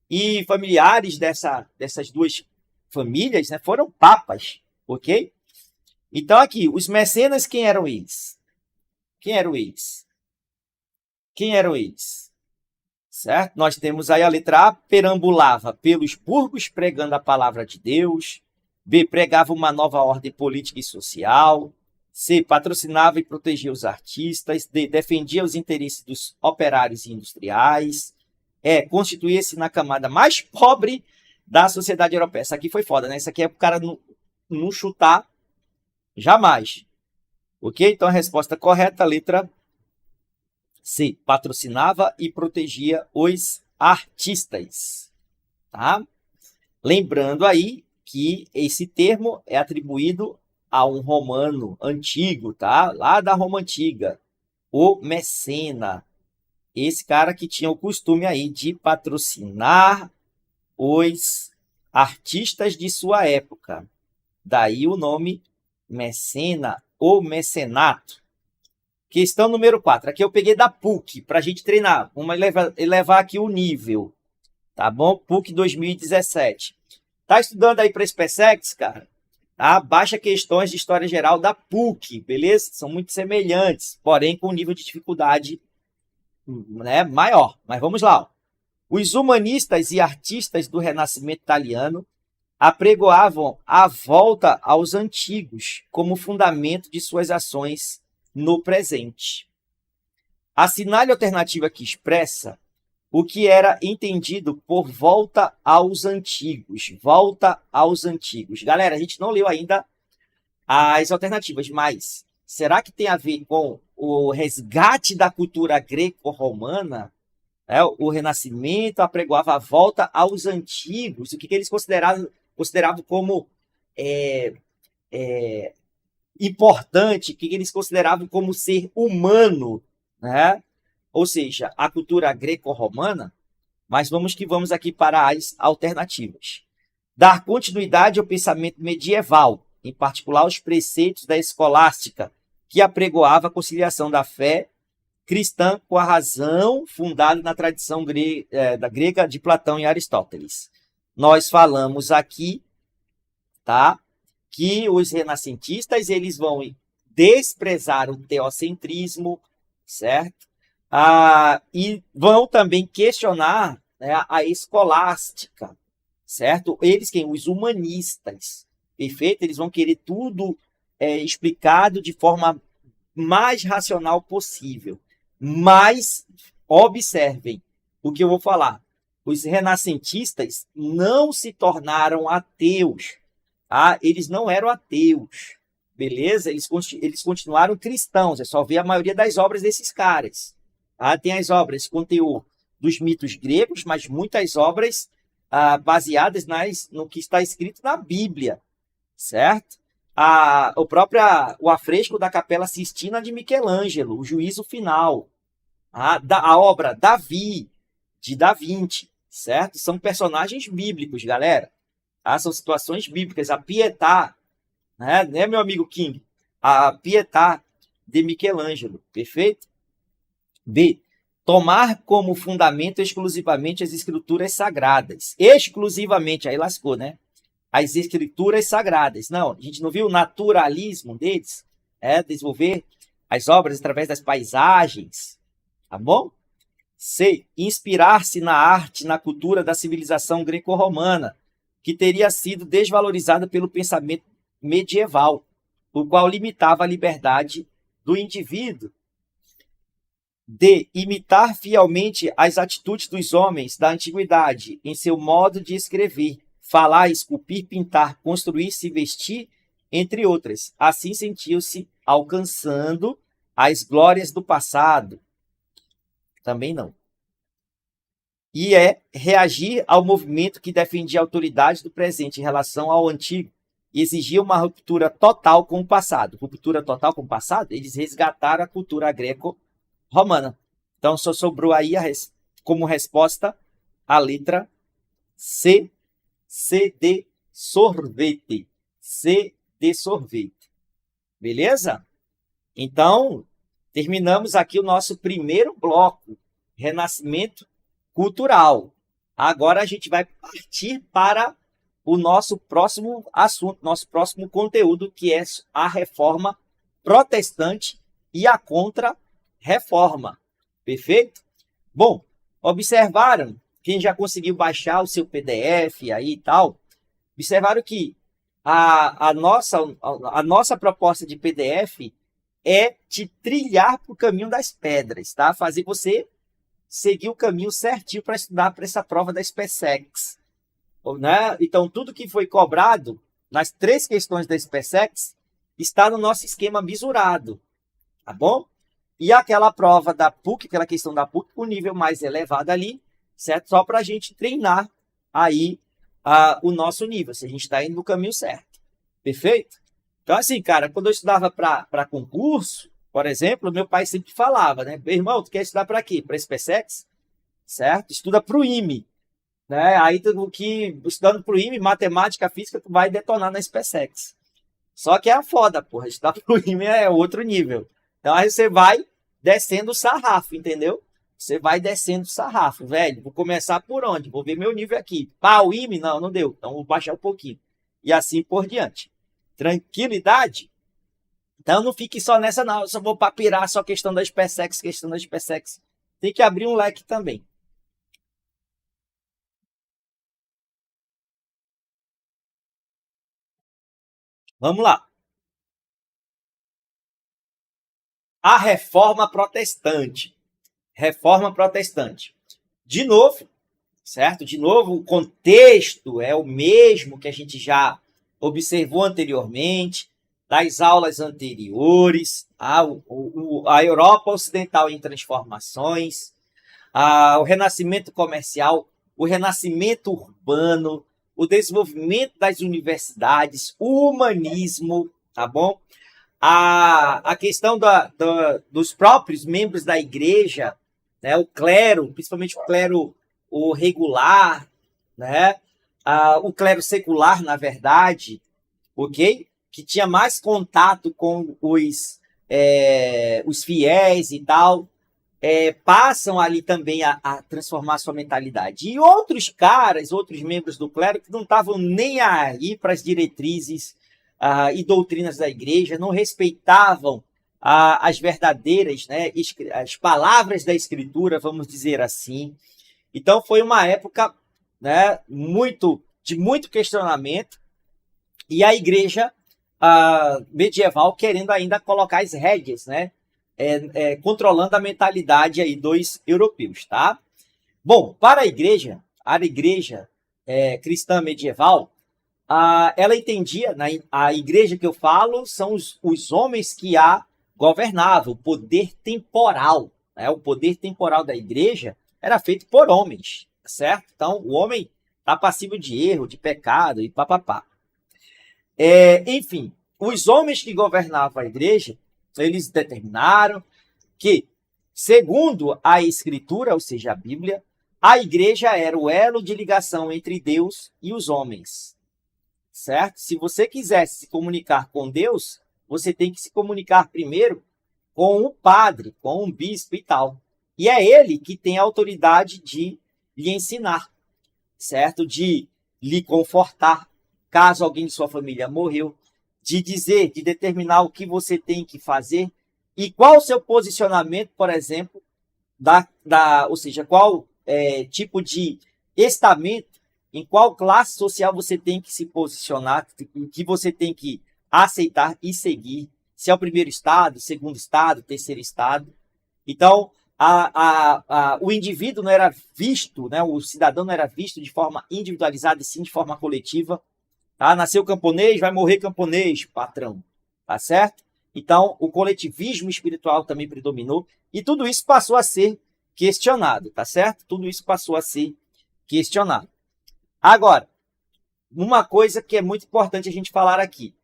S1: E familiares dessas duas famílias foram papas, ok? Então, aqui, os mecenas, quem eram eles? Certo? Nós temos aí a letra A, perambulava pelos burgos pregando a palavra de Deus. B, pregava uma nova ordem política e social. C, patrocinava e protegia os artistas. D, defendia os interesses dos operários e industriais. E, constituía-se na camada mais pobre da sociedade europeia. Essa aqui foi foda, né? Isso aqui é para o cara não chutar jamais. Ok? Então, a resposta correta, a letra C, patrocinava e protegia os artistas. Tá? Lembrando aí que esse termo é atribuído a um romano antigo, tá? Lá da Roma Antiga, o Mecena. Esse cara que tinha o costume aí de patrocinar os artistas de sua época. Daí o nome Mecena ou mecenato. Questão número 4. Aqui eu peguei da PUC para a gente treinar. Vamos elevar aqui o nível. Tá bom? PUC 2017. Tá estudando aí para SpaceX, cara? Tá? Baixa questões de história geral da PUC, beleza? São muito semelhantes, porém com um nível de dificuldade maior. Mas vamos lá. Ó. Os humanistas e artistas do Renascimento italiano apregoavam a volta aos antigos como fundamento de suas ações no presente. Assinale a alternativa que expressa o que era entendido por volta aos antigos. Volta aos antigos. Galera, a gente não leu ainda as alternativas, mas será que tem a ver com o resgate da cultura greco-romana? O Renascimento apregoava a volta aos antigos. O que eles consideravam como importante, o que eles consideravam como ser humano, Ou seja, a cultura greco-romana. Mas vamos aqui para as alternativas. Dar continuidade ao pensamento medieval, em particular os preceitos da escolástica, que apregoava a conciliação da fé cristã com a razão fundada na tradição da grega de Platão e Aristóteles. Nós falamos aqui, tá, que os renascentistas eles vão desprezar o teocentrismo, certo? E vão também questionar, né, a escolástica, certo? Eles, os humanistas, perfeito? Eles vão querer tudo explicado de forma mais racional possível. Mas, observem o que eu vou falar. Os renascentistas não se tornaram ateus. Tá? Eles não eram ateus. Beleza? Eles continuaram cristãos. É só ver a maioria das obras desses caras. Tá? Tem as obras com teor dos mitos gregos, mas muitas obras baseadas no que está escrito na Bíblia. Certo? O afresco da Capela Sistina de Michelangelo, o Juízo Final. A obra Davi, de Da Vinci, certo? São personagens bíblicos, galera. São situações bíblicas. A Pietà, né, meu amigo King? A Pietà de Michelangelo, perfeito? B. Tomar como fundamento exclusivamente as escrituras sagradas. Exclusivamente, aí lascou, né? As escrituras sagradas. Não, a gente não viu o naturalismo deles? Desenvolver as obras através das paisagens. Tá bom? C. Inspirar-se na arte, na cultura da civilização greco-romana, que teria sido desvalorizada pelo pensamento medieval, o qual limitava a liberdade do indivíduo. D. Imitar fielmente as atitudes dos homens da antiguidade em seu modo de escrever, falar, esculpir, pintar, construir, se vestir, entre outras. Assim sentiu-se alcançando as glórias do passado. Também não. E reagir ao movimento que defendia a autoridade do presente em relação ao antigo e exigia uma ruptura total com o passado. Ruptura total com o passado? Eles resgataram a cultura greco-romana. Então, só sobrou aí como resposta a letra C. C de sorvete. C de sorvete. Beleza? Então, terminamos aqui o nosso primeiro bloco, Renascimento Cultural. Agora a gente vai partir para o nosso próximo assunto, nosso próximo conteúdo, que é a Reforma Protestante e a Contra-Reforma. Perfeito? Bom, observaram, quem já conseguiu baixar o seu PDF aí e tal, observaram que a nossa proposta de PDF é te trilhar para o caminho das pedras, tá? Fazer você seguir o caminho certinho para estudar para essa prova da SpaceX. Né? Então, tudo que foi cobrado nas 3 questões da SpaceX está no nosso esquema bisurado, tá bom? E aquela prova da PUC, aquela questão da PUC, o nível mais elevado ali, certo? Só para a gente treinar aí o nosso nível, se a gente está indo no caminho certo. Perfeito? Então, assim, cara, quando eu estudava para concurso, por exemplo, meu pai sempre falava, né? Meu irmão, tu quer estudar para quê? Para SpaceX? Certo? Estuda para o IME. Né? Aí, estudando para o IME, matemática, física, tu vai detonar na SpaceX. Só que é a foda, porra. Estudar para o IME é outro nível. Então, aí você vai descendo o sarrafo, entendeu? Você vai descendo o sarrafo, velho. Vou começar por onde? Vou ver meu nível aqui. O IME? Não deu. Então, vou baixar um pouquinho. E assim por diante. Tranquilidade? Então, não fique só nessa, não. Eu só vou papirar só questão da SpaceX, Tem que abrir um leque também. Vamos lá. A Reforma Protestante. Reforma Protestante. De novo, certo? De novo, o contexto é o mesmo que a gente já observou anteriormente, das aulas anteriores, a Europa Ocidental em transformações, o renascimento comercial, o renascimento urbano, o desenvolvimento das universidades, o humanismo, tá bom? A questão dos próprios membros da igreja, né? O clero, principalmente o clero regular, né? O clero secular, na verdade, ok? Que tinha mais contato com os fiéis e tal, passam ali também a transformar sua mentalidade. E outros caras, outros membros do clero, que não estavam nem aí para as diretrizes e doutrinas da igreja, não respeitavam as verdadeiras, né, as palavras da Escritura, vamos dizer assim. Então foi uma época, né, de muito questionamento, e a igreja medieval querendo ainda colocar as rédeas, né, controlando a mentalidade aí dos europeus, tá? Bom, para a igreja cristã medieval, ela entendia, né, a igreja que eu falo são os homens que a governavam, o poder temporal, né? O poder temporal da igreja era feito por homens, certo? Então, o homem está passivo de erro, de pecado e papapá. Enfim, os homens que governavam a igreja, eles determinaram que, segundo a Escritura, ou seja, a Bíblia, a igreja era o elo de ligação entre Deus e os homens, certo? Se você quiser se comunicar com Deus, você tem que se comunicar primeiro com o padre, com o bispo e tal. E é ele que tem a autoridade de lhe ensinar, certo? De lhe confortar, caso alguém de sua família morreu, de dizer, de determinar o que você tem que fazer e qual o seu posicionamento, por exemplo, ou seja, qual tipo de estamento, em qual classe social você tem que se posicionar, que você tem que aceitar e seguir, se é o primeiro estado, segundo estado, terceiro estado. Então, o indivíduo não era visto, né, o cidadão não era visto de forma individualizada, e sim de forma coletiva. Tá? Nasceu camponês, vai morrer camponês, patrão. Tá certo? Então, o coletivismo espiritual também predominou e tudo isso passou a ser questionado, tá certo? Tudo isso passou a ser questionado. Agora, uma coisa que é muito importante a gente falar aqui.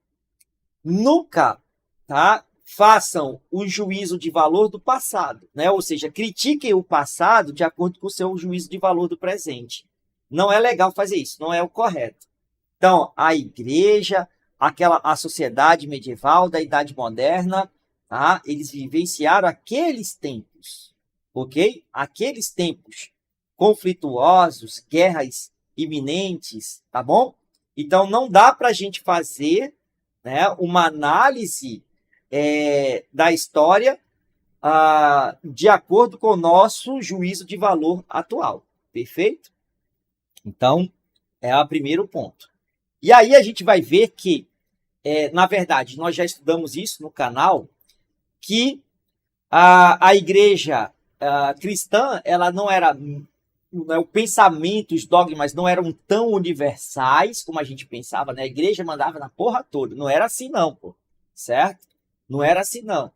S1: Nunca, tá, façam o juízo de valor do passado, né? Ou seja, critiquem o passado de acordo com o seu juízo de valor do presente. Não é legal fazer isso, não é o correto. Então, a igreja, a sociedade medieval da Idade Moderna, tá? Eles vivenciaram aqueles tempos, ok? Aqueles tempos conflituosos, guerras iminentes, tá bom? Então, não dá para a gente fazer, né, uma análise da história de acordo com o nosso juízo de valor atual, perfeito? Então, é o primeiro ponto. E aí a gente vai ver que, na verdade, nós já estudamos isso no canal, que a igreja cristã, ela não era, o pensamento, os dogmas não eram tão universais como a gente pensava, né? A igreja mandava na porra toda. Não era assim não, pô. Certo? Não era assim não.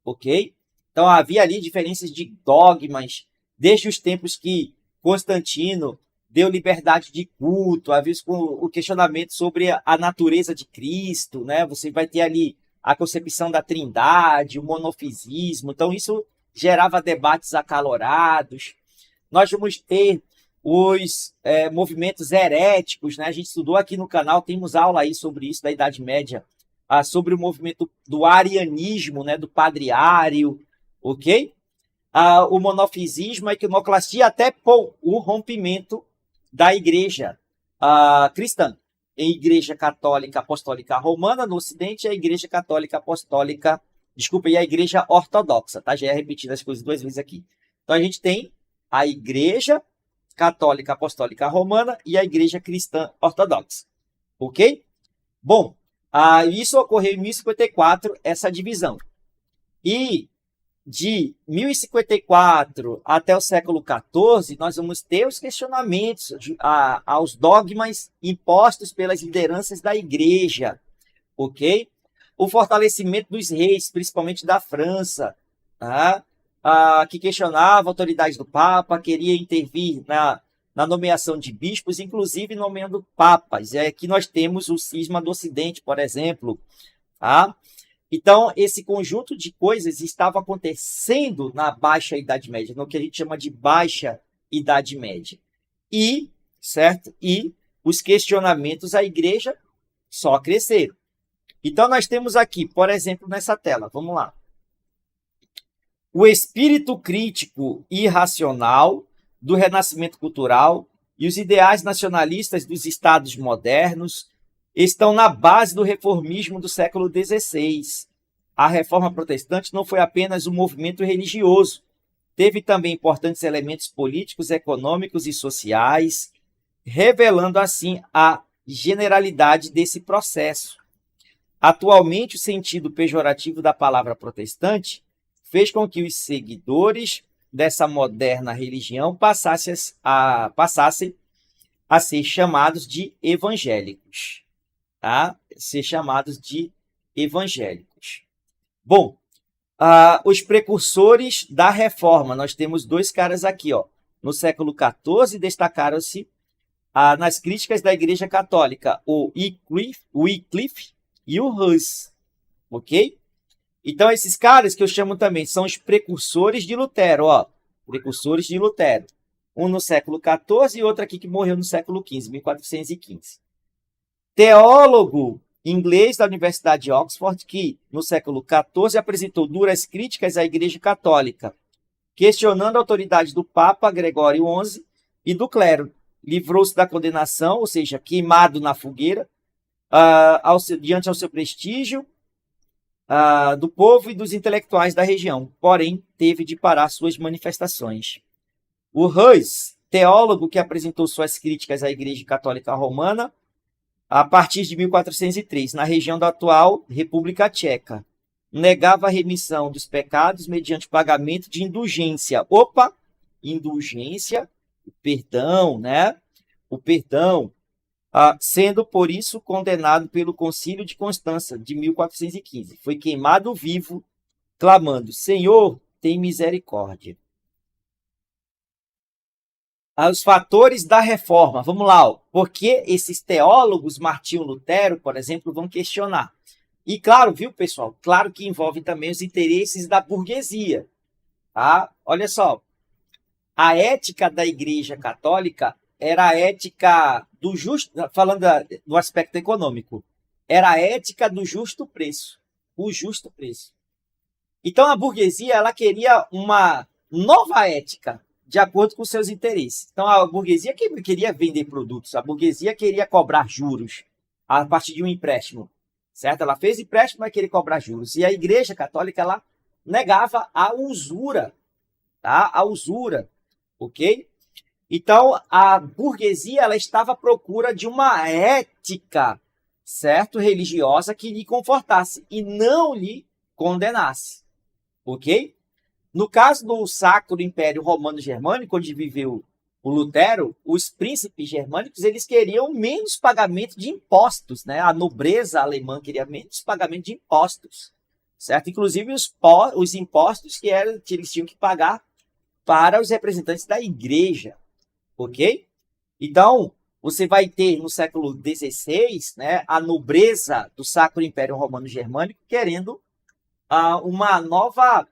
S1: Ok? Então havia ali diferenças de dogmas, desde os tempos que Constantino deu liberdade de culto, havia o questionamento sobre a natureza de Cristo, né? Você vai ter ali a concepção da trindade, o monofisismo. Então isso gerava debates acalorados. Nós vamos ter os movimentos heréticos, né? A gente estudou aqui no canal, temos aula aí sobre isso da Idade Média, sobre o movimento do arianismo, né? Do Padre Ário, ok? O monofisismo, a iconoclastia, até o rompimento da igreja cristã. Em Igreja Católica Apostólica Romana, no Ocidente, e a Igreja Católica Apostólica, e a Igreja Ortodoxa, tá? Já é repetido as coisas duas vezes aqui. Então a gente tem a Igreja Católica Apostólica Romana e a Igreja Cristã Ortodoxa. Ok? Bom, isso ocorreu em 1054, essa divisão. E de 1054 até o século XIV, nós vamos ter os questionamentos aos dogmas impostos pelas lideranças da igreja, ok? O fortalecimento dos reis, principalmente da França, tá? Que questionava a autoridade do Papa, queria intervir na nomeação de bispos, inclusive nomeando papas. Aqui nós temos o cisma do Ocidente, por exemplo. Tá? Então, esse conjunto de coisas estava acontecendo na Baixa Idade Média, no que a gente chama de Baixa Idade Média. Certo? E os questionamentos à igreja só cresceram. Então, nós temos aqui, por exemplo, nessa tela, vamos lá. o espírito crítico e racional do renascimento cultural e os ideais nacionalistas dos estados modernos estão na base do reformismo do século XVI. A reforma protestante não foi apenas um movimento religioso, teve também importantes elementos políticos, econômicos e sociais, revelando assim a generalidade desse processo. Atualmente, o sentido pejorativo da palavra protestante fez com que os seguidores dessa moderna religião passassem a ser chamados de evangélicos. Tá? Ser chamados de evangélicos. Bom, os precursores da reforma, nós temos dois caras aqui, ó. No século XIV destacaram-se nas críticas da Igreja Católica, o Wycliffe e o Hus, ok? Então, esses caras que eu chamo também são os precursores de Lutero, ó. Precursores de Lutero. Um no século XIV e outro aqui que morreu no século XV, 1415. Teólogo inglês da Universidade de Oxford, que no século XIV apresentou duras críticas à Igreja Católica, questionando a autoridade do Papa Gregório XI e do clero. Livrou-se da condenação, ou seja, queimado na fogueira, diante ao seu prestígio do povo e dos intelectuais da região, porém teve de parar suas manifestações. O Hus, teólogo que apresentou suas críticas à Igreja Católica Romana a partir de 1403, na região da atual República Tcheca, negava a remissão dos pecados mediante pagamento de indulgência. Opa! Indulgência, perdão, né? O perdão, sendo por isso condenado pelo Concílio de Constança, de 1415. Foi queimado vivo, clamando: Senhor, tem misericórdia. Os fatores da reforma. Vamos lá. Ó. Por que esses teólogos, Martinho Lutero, por exemplo, vão questionar? E claro, viu, pessoal? Claro que envolve também os interesses da burguesia. Tá? Olha só. A ética da Igreja Católica era a ética do justo, falando do aspecto econômico, era a ética do justo preço. O justo preço. Então, a burguesia ela queria uma nova ética, de acordo com seus interesses. Então, a burguesia queria vender produtos, a burguesia queria cobrar juros a partir de um empréstimo, certo? Ela fez empréstimo, mas queria cobrar juros. E a Igreja Católica, ela negava a usura, tá? A usura, ok? Então, a burguesia, ela estava à procura de uma ética, certo? Religiosa que lhe confortasse e não lhe condenasse, ok? No caso do Sacro Império Romano Germânico, onde viveu o Lutero, os príncipes germânicos eles queriam menos pagamento de impostos, né? A nobreza alemã queria menos pagamento de impostos, certo? Inclusive os impostos que eles tinham que pagar para os representantes da igreja, ok? Então, você vai ter no século XVI, né, a nobreza do Sacro Império Romano Germânico querendo uma nova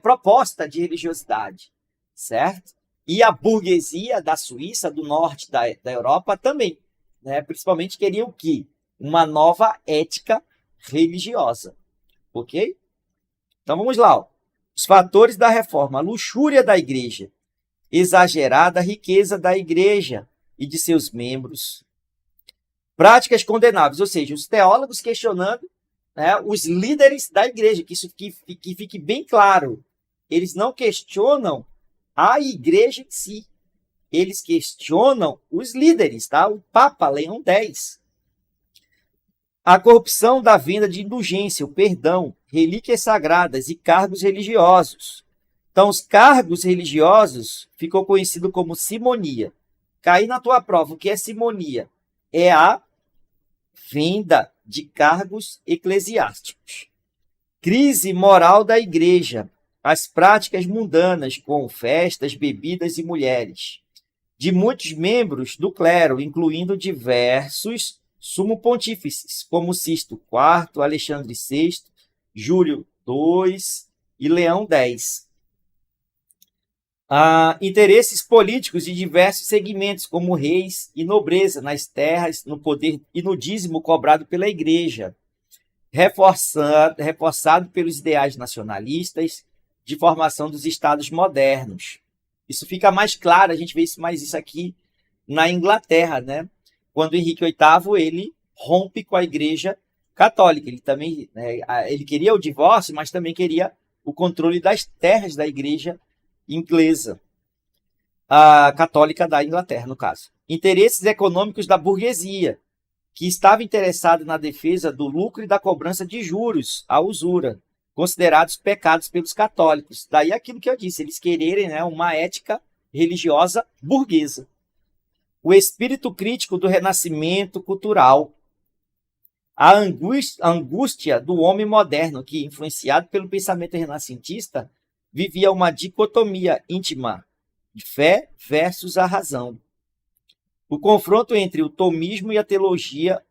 S1: proposta de religiosidade, certo? E a burguesia da Suíça, do norte da Europa também, né? Principalmente queriam o quê? Uma nova ética religiosa, ok? Então vamos lá. Ó. Os fatores da reforma: a luxúria da igreja, exagerada riqueza da igreja e de seus membros, práticas condenáveis, ou seja, os teólogos questionando os líderes da igreja, que isso fique bem claro. Eles não questionam a igreja em si. Eles questionam os líderes, tá? O Papa Leão X. A corrupção da venda de indulgência, o perdão, relíquias sagradas e cargos religiosos. Então, os cargos religiosos ficou conhecido como simonia. Caí na tua prova, o que é simonia? É a venda de cargos eclesiásticos. Crise moral da igreja. As práticas mundanas com festas, bebidas e mulheres. De muitos membros do clero, incluindo diversos sumo pontífices, como Sisto IV, Alexandre VI, Júlio II e Leão X. Interesses políticos de diversos segmentos, como reis e nobreza nas terras, no poder e no dízimo cobrado pela igreja, reforçado pelos ideais nacionalistas, de formação dos estados modernos. Isso fica mais claro, a gente vê mais isso aqui na Inglaterra, né? Quando Henrique VIII ele rompe com a Igreja Católica. Ele também ele queria o divórcio, mas também queria o controle das terras da Igreja inglesa, a católica da Inglaterra, no caso. Interesses econômicos da burguesia, que estava interessada na defesa do lucro e da cobrança de juros à usura, considerados pecados pelos católicos. Daí aquilo que eu disse, eles quererem, né, uma ética religiosa burguesa. O espírito crítico do renascimento cultural. A angústia do homem moderno, que, influenciado pelo pensamento renascentista, vivia uma dicotomia íntima de fé versus a razão. O confronto entre o tomismo e a teologia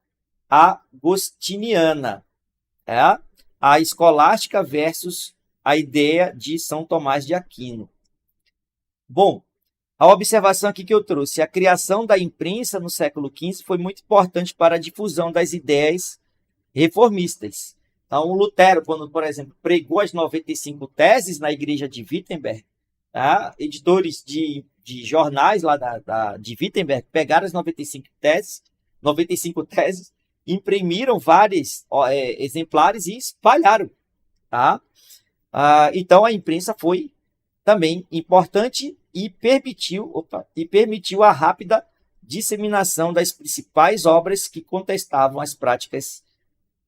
S1: agostiniana, a escolástica versus a ideia de São Tomás de Aquino. Bom, a observação aqui que eu trouxe, a criação da imprensa no século XV foi muito importante para a difusão das ideias reformistas. Então, o Lutero, quando, por exemplo, pregou as 95 teses na igreja de Wittenberg, editores de jornais lá de Wittenberg pegaram as 95 teses, imprimiram vários exemplares e espalharam. Tá? Então, a imprensa foi também importante e permitiu a rápida disseminação das principais obras que contestavam as práticas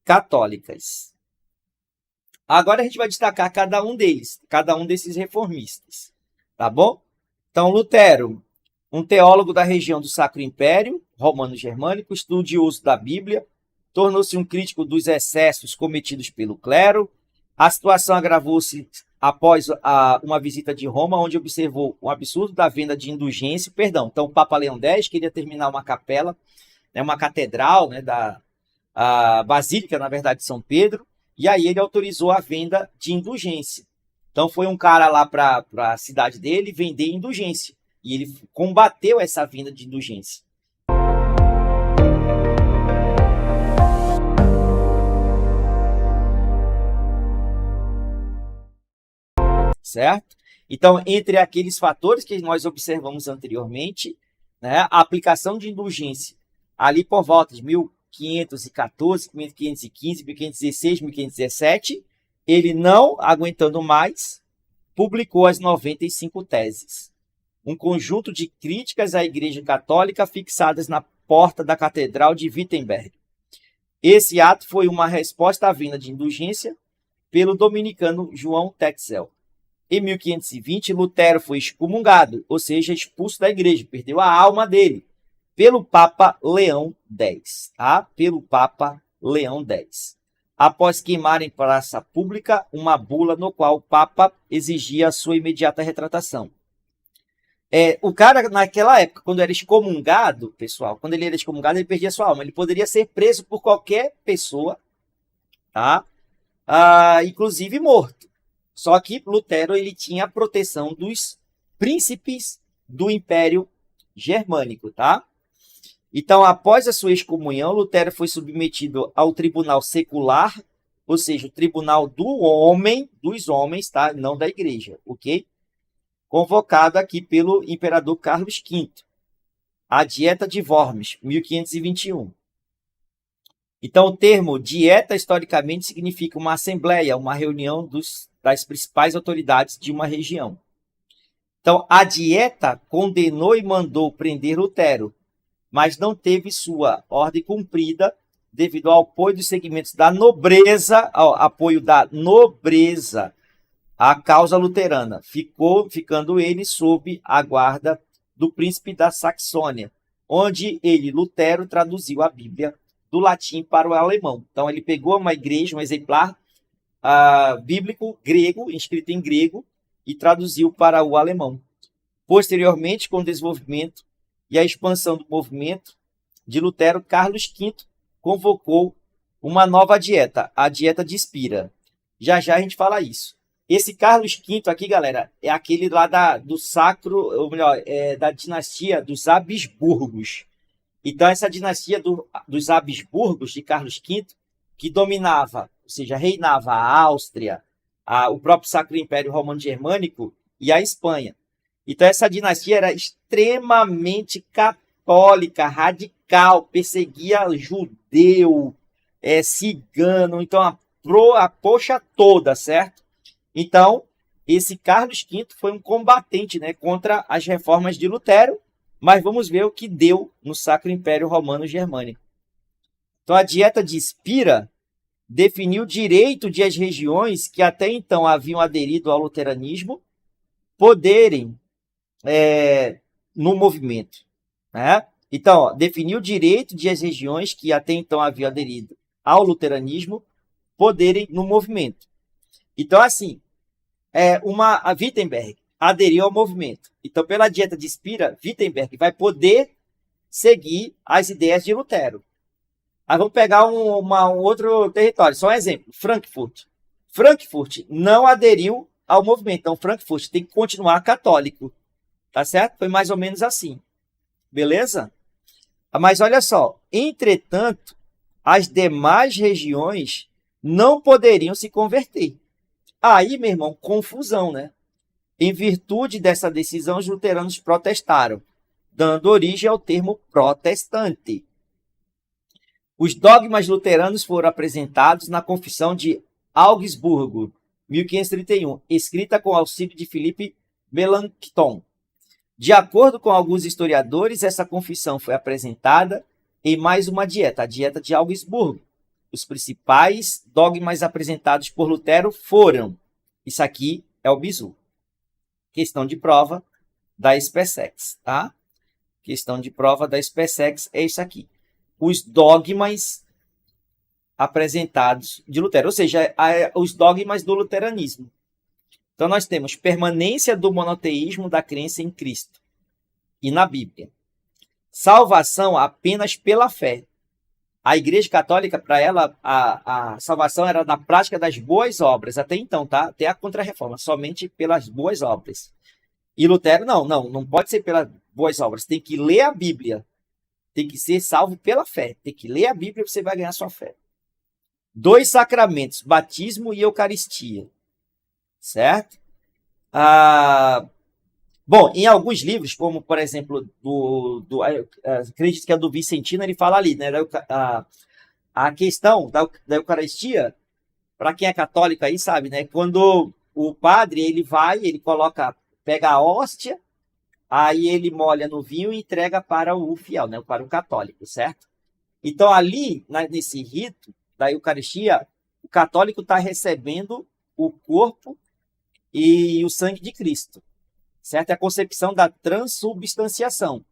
S1: católicas. Agora a gente vai destacar cada um desses reformistas, tá bom? Então, Lutero, um teólogo da região do Sacro Império Romano-Germânico, estudioso da Bíblia, tornou-se um crítico dos excessos cometidos pelo clero. A situação agravou-se após uma visita de Roma, onde observou o absurdo da venda de indulgência. Então, o Papa Leão X queria terminar uma capela, uma catedral, a Basílica, na verdade, de São Pedro, e aí ele autorizou a venda de indulgência. Então, foi um cara lá para a cidade dele vender indulgência, e ele combateu essa venda de indulgência. Certo? Então, entre aqueles fatores que nós observamos anteriormente, a aplicação de indulgência ali por volta de 1514, 1515, 1516, 1517, ele não aguentando mais, publicou as 95 teses. Um conjunto de críticas à Igreja Católica fixadas na porta da Catedral de Wittenberg. Esse ato foi uma resposta à venda de indulgência pelo dominicano João Tetzel. Em 1520, Lutero foi excomungado, ou seja, expulso da igreja, perdeu a alma dele, pelo Papa Leão X. Pelo Papa Leão X. Após queimar em praça pública uma bula no qual o Papa exigia a sua imediata retratação. O cara, naquela época, quando era excomungado, pessoal, quando ele era excomungado, ele perdia sua alma. Ele poderia ser preso por qualquer pessoa, inclusive morto. Só que Lutero ele tinha a proteção dos príncipes do Império Germânico, tá? Então, após a sua excomunhão, Lutero foi submetido ao tribunal secular, ou seja, o tribunal dos homens, tá? Não da igreja, ok? Convocado aqui pelo imperador Carlos V. A Dieta de Worms, 1521. Então, o termo dieta, historicamente, significa uma assembleia, uma reunião das principais autoridades de uma região. Então, a Dieta condenou e mandou prender Lutero, mas não teve sua ordem cumprida devido ao apoio dos segmentos da nobreza, à causa luterana, ficando ele sob a guarda do príncipe da Saxônia, onde ele, Lutero, traduziu a Bíblia do latim para o alemão. Então, ele pegou uma igreja, um exemplar bíblico grego, escrito em grego, e traduziu para o alemão. Posteriormente, com o desenvolvimento e a expansão do movimento de Lutero, Carlos V convocou uma nova dieta, a Dieta de Spira. Já já a gente fala isso. Esse Carlos V aqui, galera, é aquele lá do sacro, ou melhor, da dinastia dos Habsburgos. Então, essa dinastia dos Habsburgos, de Carlos V, que dominava, ou seja, reinava a Áustria, o próprio Sacro Império Romano Germânico e a Espanha. Então, essa dinastia era extremamente católica, radical, perseguia judeu, cigano, então a poxa toda, certo? Então, esse Carlos V foi um combatente, né, contra as reformas de Lutero, mas vamos ver o que deu no Sacro Império Romano Germânico. Então, a Dieta de Spira definiu o direito de as regiões que até então haviam aderido ao luteranismo poderem no movimento. Né? Então, definiu o direito de as regiões que até então haviam aderido ao luteranismo poderem no movimento. Então, assim, a Wittenberg aderiu ao movimento. Então, pela Dieta de Spira, Wittenberg vai poder seguir as ideias de Lutero. Aí vamos pegar um outro território, só um exemplo, Frankfurt. Frankfurt não aderiu ao movimento, então Frankfurt tem que continuar católico, tá certo? Foi mais ou menos assim, beleza? Mas olha só, entretanto, as demais regiões não poderiam se converter. Aí, meu irmão, confusão, né? Em virtude dessa decisão, os luteranos protestaram, dando origem ao termo protestante. Os dogmas luteranos foram apresentados na Confissão de Augsburgo, 1531, escrita com auxílio de Philippe Melanchthon. De acordo com alguns historiadores, essa confissão foi apresentada em mais uma dieta, a Dieta de Augsburgo. Os principais dogmas apresentados por Lutero foram, isso aqui é o bizu, questão de prova da SpaceX, tá? Questão de prova da SpaceX é isso aqui. Os dogmas apresentados de Lutero, ou seja, os dogmas do luteranismo. Então, nós temos permanência do monoteísmo da crença em Cristo e na Bíblia. Salvação apenas pela fé. A Igreja Católica, para ela, a salvação era na prática das boas obras, até então, tá? Até a Contra-Reforma, somente pelas boas obras. E Lutero, não pode ser pelas boas obras, tem que ler a Bíblia. Tem que ser salvo pela fé. Tem que ler a Bíblia e você vai ganhar sua fé. 2 sacramentos, batismo e Eucaristia. Certo? Bom, em alguns livros, como, por exemplo, acredito que é do Vicentino, ele fala ali, né? A questão da Eucaristia, para quem é católico aí sabe, né? Quando o padre, ele pega a hóstia, aí ele molha no vinho e entrega para o fiel, né? Para o católico, certo? Então, ali, nesse rito da Eucaristia, o católico está recebendo o corpo e o sangue de Cristo, certo? É a concepção da transubstanciação.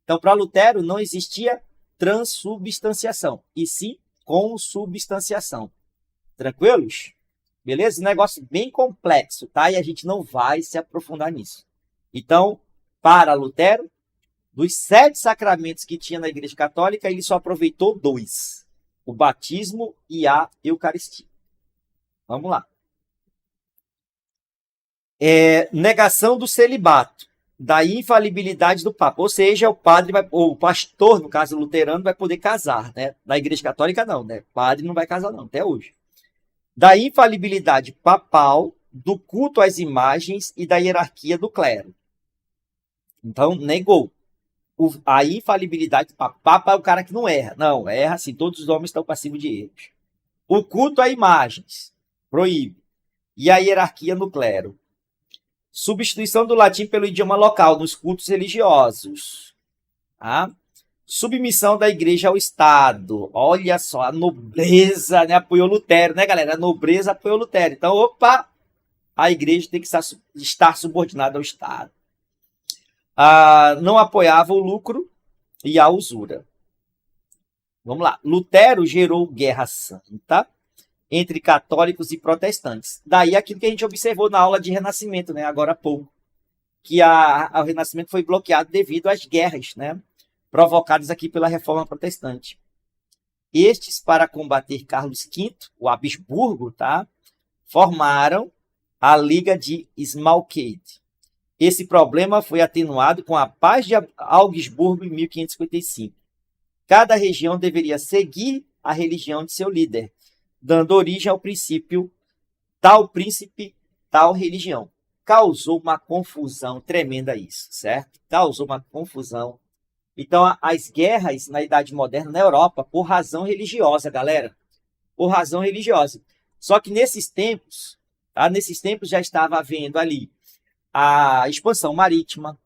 S1: Então, para Lutero, não existia transubstanciação, e sim consubstanciação. Tranquilos? Beleza? Um negócio bem complexo, tá? E a gente não vai se aprofundar nisso. Então, para Lutero, dos 7 sacramentos que tinha na Igreja Católica, ele só aproveitou 2. O batismo e a Eucaristia. Vamos lá. Negação do celibato, da infalibilidade do Papa. Ou seja, o pastor, no caso luterano, vai poder casar, né? Na Igreja Católica não, né? O padre não vai casar não, até hoje. Da infalibilidade papal, do culto às imagens e da hierarquia do clero. Então, negou. A infalibilidade do Papa é o cara que não erra. Não, erra sim, todos os homens estão passivos de erros. O culto a imagens, proíbe. E a hierarquia no clero. Substituição do latim pelo idioma local nos cultos religiosos. Tá? Submissão da igreja ao Estado. Olha só, a nobreza, né, apoiou Lutero, né, galera? A nobreza apoiou Lutero. Então, a igreja tem que estar subordinada ao Estado. Não apoiava o lucro e a usura. Vamos lá. Lutero gerou guerra santa entre católicos e protestantes. Daí aquilo que a gente observou na aula de Renascimento, né, agora há pouco, que o Renascimento foi bloqueado devido às guerras, né, provocadas aqui pela Reforma Protestante. Estes, para combater Carlos V, o Habsburgo, tá, formaram a Liga de Smalcade. Esse problema foi atenuado com a Paz de Augsburgo em 1555. Cada região deveria seguir a religião de seu líder, dando origem ao princípio tal príncipe, tal religião. Causou uma confusão tremenda isso, certo? Causou uma confusão. Então, as guerras na Idade Moderna na Europa, por razão religiosa, galera. Por razão religiosa. Só que nesses tempos, tá? Nesses tempos já estava havendo ali a expansão marítima,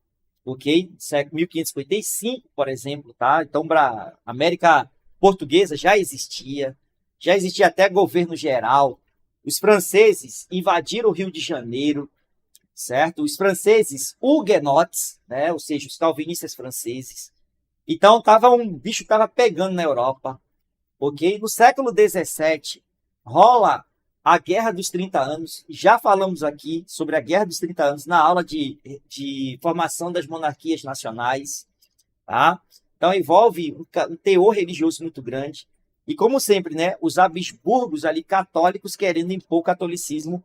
S1: ok? Século 1555, por exemplo, tá? Então, a América Portuguesa já existia até governo geral. Os franceses invadiram o Rio de Janeiro, certo? Os franceses huguenotes, né? Ou seja, os calvinistas franceses. Então, o bicho estava pegando na Europa, ok? No século XVII, rola a Guerra dos 30 Anos. Já falamos aqui sobre a Guerra dos 30 Anos na aula de formação das monarquias nacionais, tá? Então, envolve um teor religioso muito grande. E, como sempre, né, os Habsburgos ali, católicos, querendo impor o catolicismo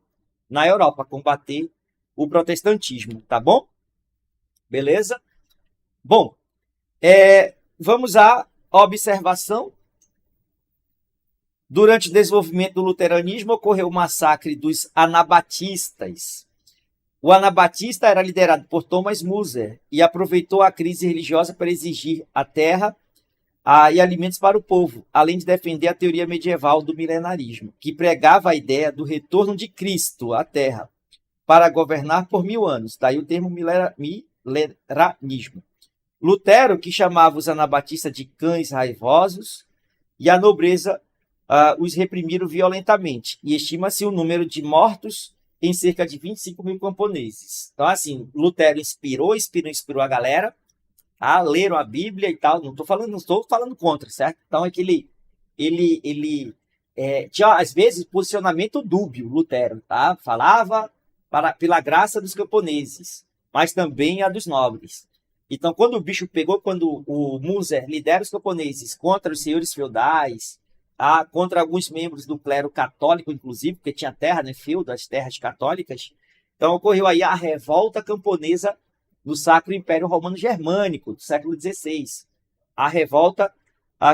S1: na Europa, combater o protestantismo, tá bom? Beleza? Bom, vamos à observação. Durante o desenvolvimento do luteranismo, ocorreu o massacre dos anabatistas. O anabatista era liderado por Thomas Müller e aproveitou a crise religiosa para exigir a terra e alimentos para o povo, além de defender a teoria medieval do milenarismo, que pregava a ideia do retorno de Cristo à terra para governar por 1000 anos. Daí o termo mileranismo. Lutero, que chamava os anabatistas de cães raivosos, e a nobreza os reprimiram violentamente. E estima-se o número de mortos em cerca de 25 mil camponeses. Então, assim, Lutero inspirou a galera a leram a Bíblia e tal. Não estou falando contra, certo? Então, é que ele tinha, às vezes, posicionamento dúbio, Lutero, tá? Falava pela graça dos camponeses, mas também a dos nobres. Então, quando o bicho pegou, quando o Müller lidera os camponeses contra os senhores feudais, contra alguns membros do clero católico, inclusive, porque tinha terra, né, feudo, as terras católicas, então ocorreu aí a revolta camponesa no Sacro Império Romano Germânico, do século XVI. A revolta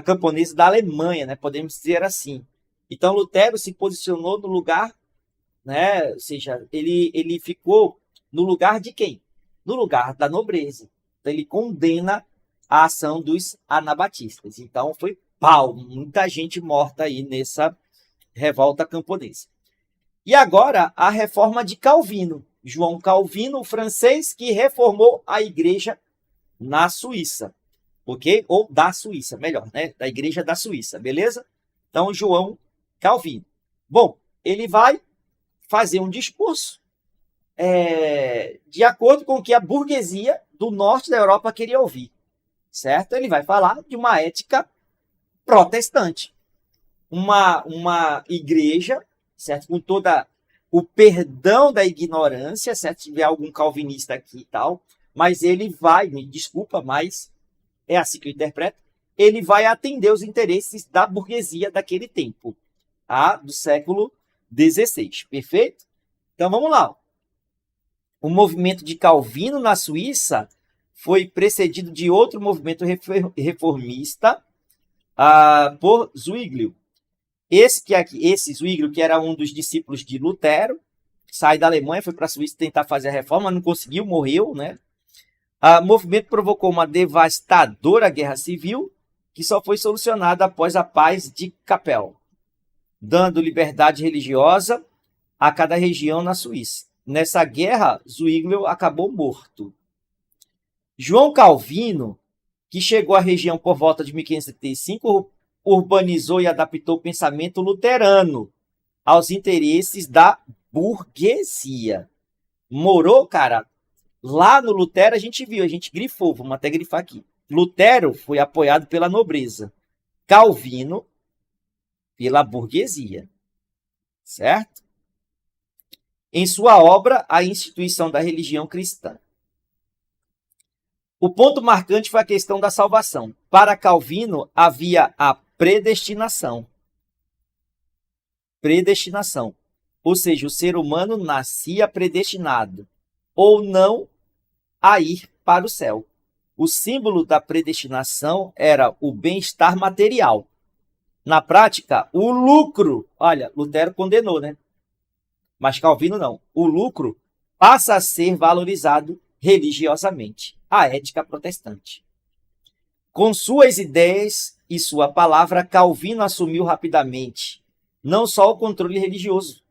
S1: camponesa da Alemanha, né, podemos dizer assim. Então, Lutero se posicionou no lugar, né, ou seja, ele ficou no lugar de quem? No lugar da nobreza. Então, ele condena a ação dos anabatistas. Então, foi pau, muita gente morta aí nessa revolta camponesa. E agora, a reforma de Calvino. João Calvino, francês, que reformou a igreja na Suíça. Ok? Ou da Suíça, melhor, né? Da igreja da Suíça, beleza? Então, João Calvino. Bom, ele vai fazer um discurso de acordo com o que a burguesia do norte da Europa queria ouvir, certo? Ele vai falar de uma ética protestante, uma igreja, certo? Com toda o perdão da ignorância, certo? Se tiver algum calvinista aqui e tal, mas ele vai, me desculpa, mas é assim que eu interpreto, ele vai atender os interesses da burguesia daquele tempo, tá? Do século XVI, perfeito? Então vamos lá. O movimento de Calvino na Suíça foi precedido de outro movimento reformista por Zwinglio. Esse Zwinglio, que era um dos discípulos de Lutero, sai da Alemanha, foi para a Suíça tentar fazer a reforma, não conseguiu, morreu, né? O movimento provocou uma devastadora guerra civil, que só foi solucionada após a paz de Capel, dando liberdade religiosa a cada região na Suíça. Nessa guerra, Zwinglio acabou morto. João Calvino, que chegou à região por volta de 1535, urbanizou e adaptou o pensamento luterano aos interesses da burguesia. Morou, cara, lá no Lutero a gente grifou, vamos até grifar aqui. Lutero foi apoiado pela nobreza, Calvino pela burguesia, certo? Em sua obra, A Instituição da Religião Cristã. O ponto marcante foi a questão da salvação. Para Calvino, havia a predestinação. Predestinação. Ou seja, o ser humano nascia predestinado ou não a ir para o céu. O símbolo da predestinação era o bem-estar material. Na prática, o lucro. Olha, Lutero condenou, né? Mas Calvino não. O lucro passa a ser valorizado religiosamente. A ética protestante. Com suas ideias e sua palavra, Calvino assumiu rapidamente não só o controle religioso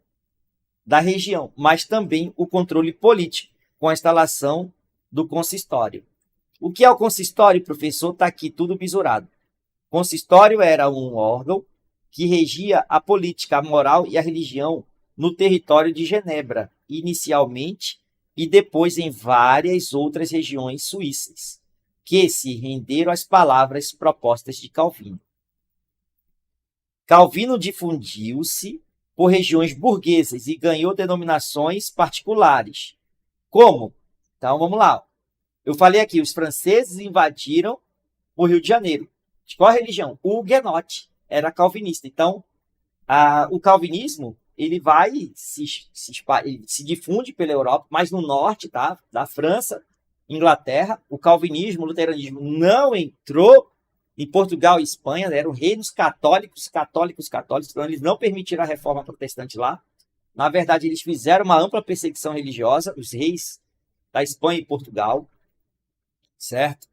S1: da região, mas também o controle político, com a instalação do consistório. O que é o consistório, professor? Está aqui tudo misurado. O consistório era um órgão que regia a política, a moral e a religião no território de Genebra, inicialmente, e depois em várias outras regiões suíças, que se renderam às palavras propostas de Calvino. Calvino difundiu-se por regiões burguesas e ganhou denominações particulares. Como? Então, vamos lá. Eu falei aqui, os franceses invadiram o Rio de Janeiro. De qual religião? O huguenote. Era calvinista. Então, o calvinismo ele vai se difunde pela Europa, mas no norte, tá? Da França, Inglaterra, o calvinismo, o luteranismo não entrou em Portugal e Espanha, eram reinos católicos, então eles não permitiram a reforma protestante lá. Na verdade, eles fizeram uma ampla perseguição religiosa, os reis da Espanha e Portugal, certo?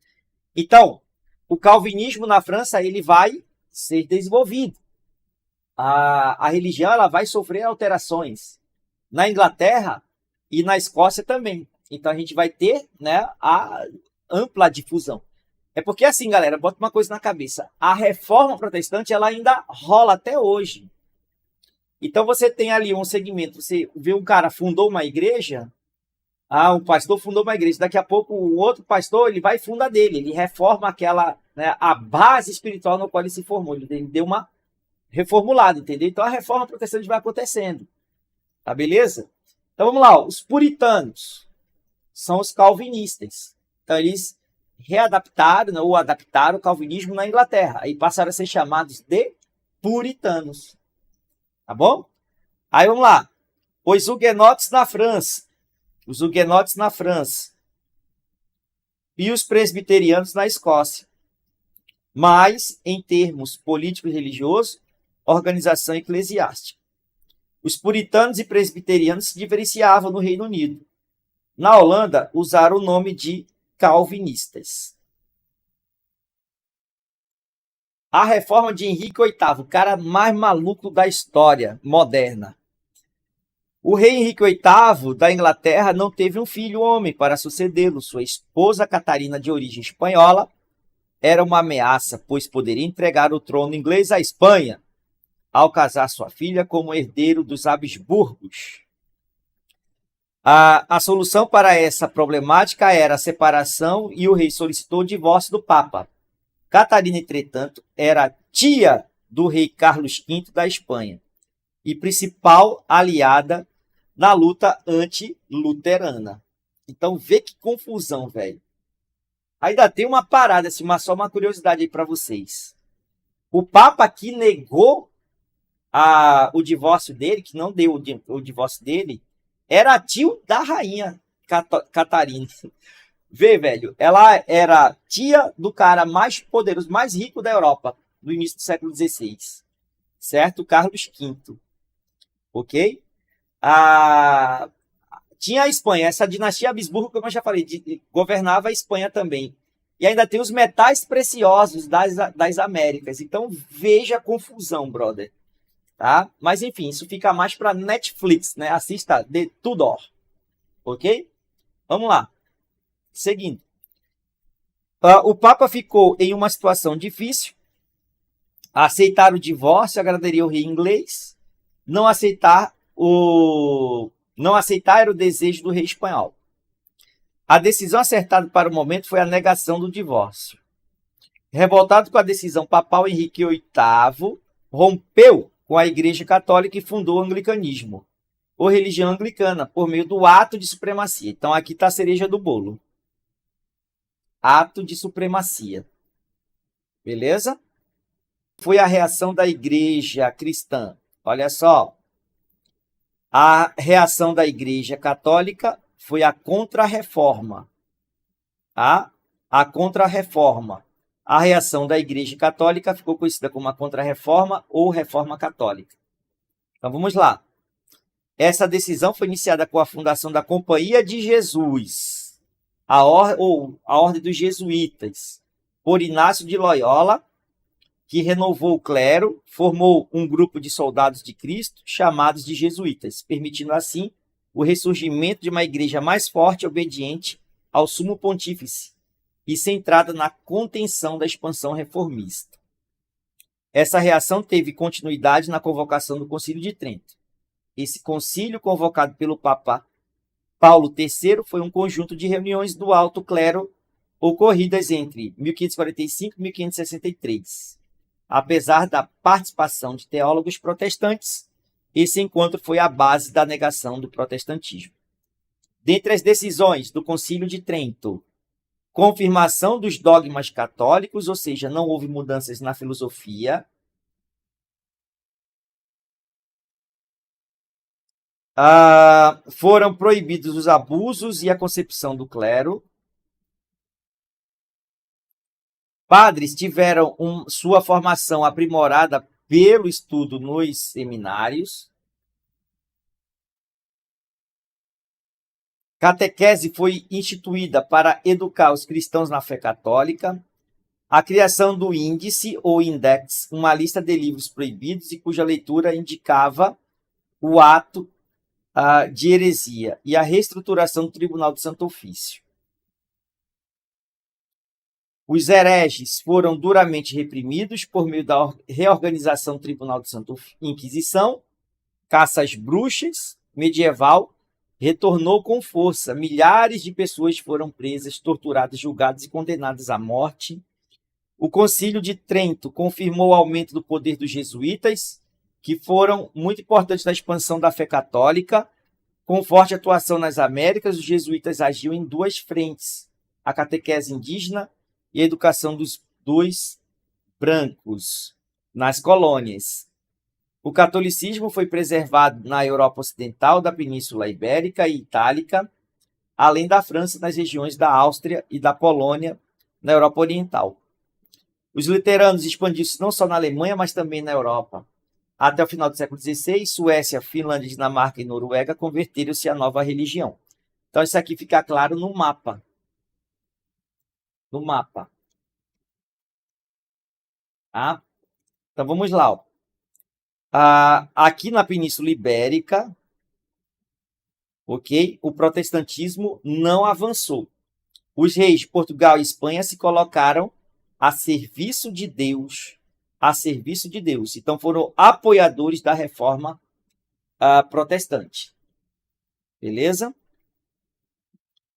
S1: Então, o calvinismo na França ele vai ser desenvolvido. A religião ela vai sofrer alterações. Na Inglaterra e na Escócia também. Então, a gente vai ter, né, a ampla difusão. É porque assim, galera, bota uma coisa na cabeça. A reforma protestante ela ainda rola até hoje. Então, você tem ali um segmento. Você vê um cara fundou uma igreja. Um pastor fundou uma igreja. Daqui a pouco, um outro pastor ele vai e funda dele. Ele reforma aquela, né, a base espiritual no qual ele se formou. Ele deu uma reformulada, entendeu? Então, a reforma protestante vai acontecendo. Tá beleza? Então, vamos lá. Os puritanos são os calvinistas. Então, eles readaptaram, né, ou adaptaram o calvinismo na Inglaterra. Aí passaram a ser chamados de puritanos. Tá bom? Aí, vamos lá. Os huguenotes na França. Os huguenotes na França. E os presbiterianos na Escócia. Mas, em termos políticos e religiosos, organização eclesiástica. Os puritanos e presbiterianos se diferenciavam no Reino Unido. Na Holanda, usaram o nome de calvinistas. A reforma de Henrique VIII, o cara mais maluco da história moderna. O rei Henrique VIII da Inglaterra não teve um filho homem para sucedê-lo. Sua esposa Catarina, de origem espanhola, era uma ameaça, pois poderia entregar o trono inglês à Espanha, ao casar sua filha como herdeiro dos Habsburgos. A solução para essa problemática era a separação e o rei solicitou o divórcio do Papa. Catarina, entretanto, era tia do rei Carlos V da Espanha e principal aliada na luta anti-luterana. Então, vê que confusão, velho. Ainda tem uma parada, assim, só uma curiosidade aí para vocês. O Papa que negou o divórcio dele, que não deu o divórcio dele, era tio da rainha Catarina. Vê, velho, ela era tia do cara mais poderoso, mais rico da Europa, no início do século XVI. Certo? Carlos V. Ok? Tinha a Espanha, essa dinastia Habsburgo, como eu já falei, governava a Espanha também. E ainda tem os metais preciosos das Américas. Então, veja a confusão, brother. Tá? Mas, enfim, isso fica mais para Netflix, né? Assista The Tudor. Ok? Vamos lá. Seguindo. O Papa ficou em uma situação difícil. Aceitar o divórcio agradaria o rei inglês. Não aceitar era o desejo do rei espanhol. A decisão acertada para o momento foi a negação do divórcio. Revoltado com a decisão papal, Henrique VIII rompeu com a Igreja Católica e fundou o anglicanismo, ou religião anglicana, por meio do ato de supremacia. Então, aqui está a cereja do bolo. Ato de supremacia. Beleza? Foi a reação da Igreja cristã. Olha só. A reação da Igreja Católica foi a Contra-Reforma. Tá? A Contra-Reforma. A reação da Igreja Católica ficou conhecida como a Contra-Reforma ou Reforma Católica. Então, vamos lá. Essa decisão foi iniciada com a fundação da Companhia de Jesus, ou a Ordem dos Jesuítas, por Inácio de Loyola, que renovou o clero, formou um grupo de soldados de Cristo, chamados de jesuítas, permitindo assim o ressurgimento de uma igreja mais forte e obediente ao sumo pontífice e centrada na contenção da expansão reformista. Essa reação teve continuidade na convocação do Concílio de Trento. Esse concílio, convocado pelo Papa Paulo III, foi um conjunto de reuniões do alto clero ocorridas entre 1545 e 1563. Apesar da participação de teólogos protestantes, esse encontro foi a base da negação do protestantismo. Dentre as decisões do Concílio de Trento, confirmação dos dogmas católicos, ou seja, não houve mudanças na filosofia. Foram proibidos os abusos e a concepção do clero. Padres tiveram sua formação aprimorada pelo estudo nos seminários. Catequese foi instituída para educar os cristãos na fé católica. A criação do índice ou index, uma lista de livros proibidos e cuja leitura indicava o ato de heresia, e a reestruturação do Tribunal do Santo Ofício. Os hereges foram duramente reprimidos por meio da reorganização do Tribunal do Santo Inquisição. Caça às bruxas medieval retornou com força. Milhares de pessoas foram presas, torturadas, julgadas e condenadas à morte. O Concílio de Trento confirmou o aumento do poder dos jesuítas, que foram muito importantes na expansão da fé católica. Com forte atuação nas Américas, os jesuítas agiam em duas frentes: a catequese indígena e a educação dos brancos nas colônias. O catolicismo foi preservado na Europa Ocidental, da Península Ibérica e Itálica, além da França, nas regiões da Áustria e da Polônia, na Europa Oriental. Os luteranos expandiram-se não só na Alemanha, mas também na Europa. Até o final do século XVI, Suécia, Finlândia, Dinamarca e Noruega converteram-se à nova religião. Então, isso aqui fica claro no mapa. Então, vamos lá. Aqui na Península Ibérica, o protestantismo não avançou. Os reis de Portugal e Espanha se colocaram a serviço de Deus. Então, foram apoiadores da reforma protestante. Beleza?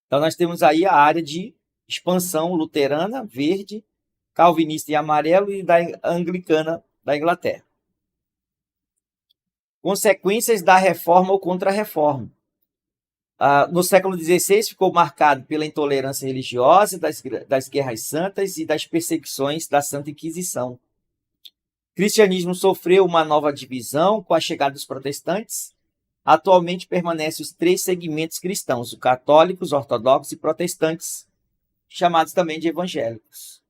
S1: Então, nós temos aí a área de expansão luterana, verde, calvinista e amarelo, e da anglicana da Inglaterra. Consequências da reforma ou contra-reforma. No século XVI, ficou marcado pela intolerância religiosa, das guerras santas e das perseguições da Santa Inquisição. O cristianismo sofreu uma nova divisão com a chegada dos protestantes. Atualmente permanecem os três segmentos cristãos: os católicos, ortodoxos e protestantes, chamados também de evangélicos.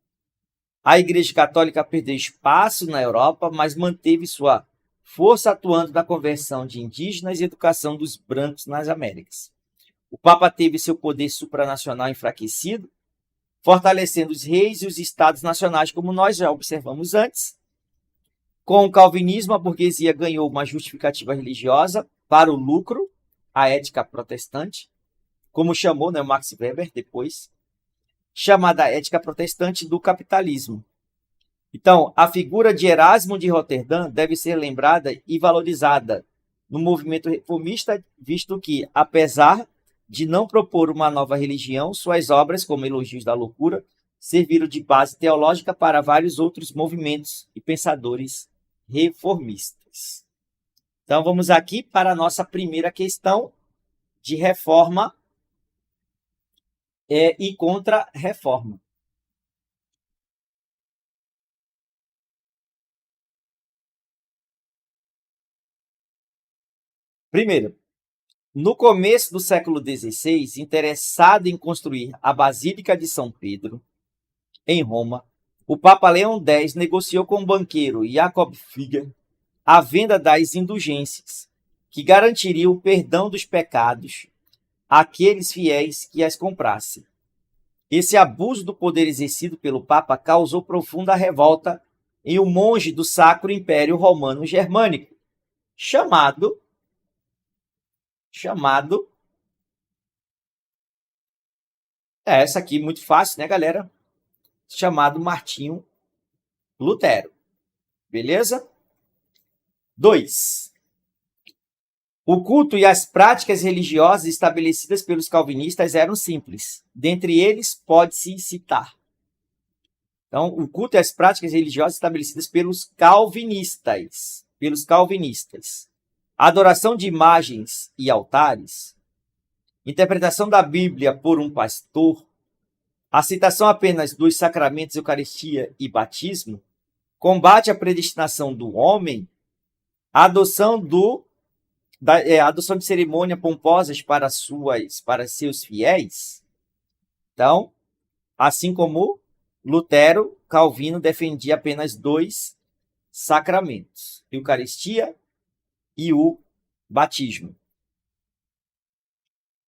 S1: A Igreja Católica perdeu espaço na Europa, mas manteve sua força atuando na conversão de indígenas e educação dos brancos nas Américas. O Papa teve seu poder supranacional enfraquecido, fortalecendo os reis e os estados nacionais, como nós já observamos antes. Com o calvinismo, a burguesia ganhou uma justificativa religiosa para o lucro, a ética protestante, como chamou Max Weber depois, chamada ética protestante do capitalismo. Então, a figura de Erasmo de Roterdã deve ser lembrada e valorizada no movimento reformista, visto que, apesar de não propor uma nova religião, suas obras, como Elogios da Loucura, serviram de base teológica para vários outros movimentos e pensadores reformistas. Então, vamos aqui para a nossa primeira questão de reforma e contra-reforma. Primeiro, no começo do século XVI, interessado em construir a Basílica de São Pedro, em Roma, o Papa Leão X negociou com o banqueiro Jacob Figer a venda das indulgências. que garantiria o perdão dos pecados àqueles fiéis que as comprassem. Esse abuso do poder exercido pelo Papa causou profunda revolta em um monge do Sacro Império Romano Germânico, chamado essa aqui muito fácil, né, galera? Chamado Martinho Lutero. Beleza? 2. O culto e as práticas religiosas estabelecidas pelos calvinistas eram simples. Dentre eles, pode-se citar. Então, o culto e as práticas religiosas estabelecidas pelos calvinistas. Adoração de imagens e altares. Interpretação da Bíblia por um pastor. Aceitação apenas dos sacramentos, Eucaristia e batismo. Combate à predestinação do homem. Adoção de cerimônia pomposas para seus fiéis. Então, assim como Lutero, Calvino defendia apenas 2 sacramentos, a Eucaristia e o batismo.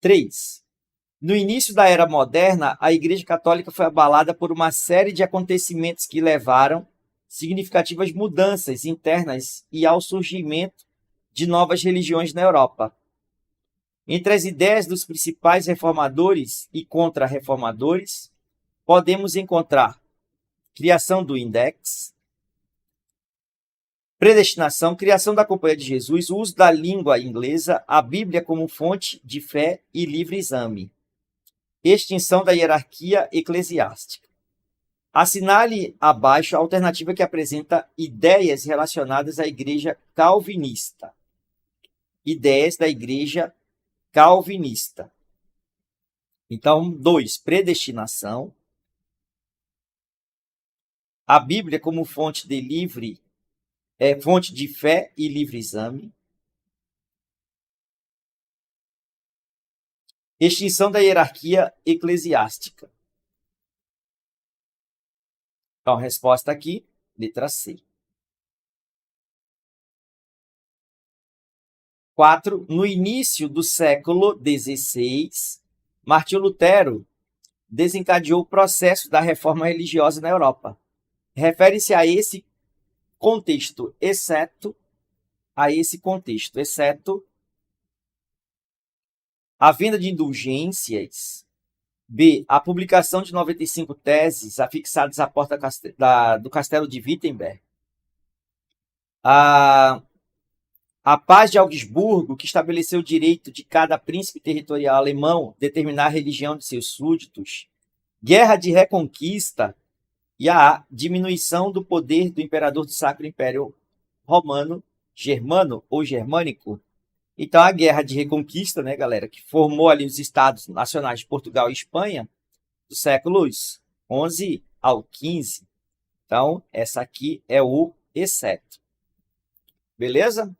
S1: 3. No início da Era Moderna, a Igreja Católica foi abalada por uma série de acontecimentos que levaram significativas mudanças internas e ao surgimento de novas religiões na Europa. Entre as ideias dos principais reformadores e contra-reformadores, podemos encontrar criação do Index, predestinação, criação da Companhia de Jesus, o uso da língua inglesa, a Bíblia como fonte de fé e livre exame, extinção da hierarquia eclesiástica. Assinale abaixo a alternativa que apresenta ideias relacionadas à Igreja Calvinista. Ideias da Igreja Calvinista. Então, 2, predestinação. A Bíblia como fonte de fé e livre exame. Extinção da hierarquia eclesiástica. Então, a resposta aqui, letra C. 4. No início do século XVI, Martinho Lutero desencadeou o processo da reforma religiosa na Europa. Refere-se a esse contexto, exceto a venda de indulgências. B. A publicação de 95 teses afixadas à porta do castelo de Wittenberg. A paz de Augsburgo, que estabeleceu o direito de cada príncipe territorial alemão determinar a religião de seus súditos. Guerra de Reconquista e a diminuição do poder do imperador do Sacro Império Romano, Germano ou Germânico. Então, a Guerra de Reconquista, né, galera, que formou ali os estados nacionais de Portugal e Espanha, dos séculos 11 ao 15. Então, essa aqui é o exceto. Beleza?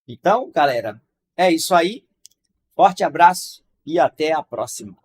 S1: Então, galera, é isso aí. Forte abraço e até a próxima.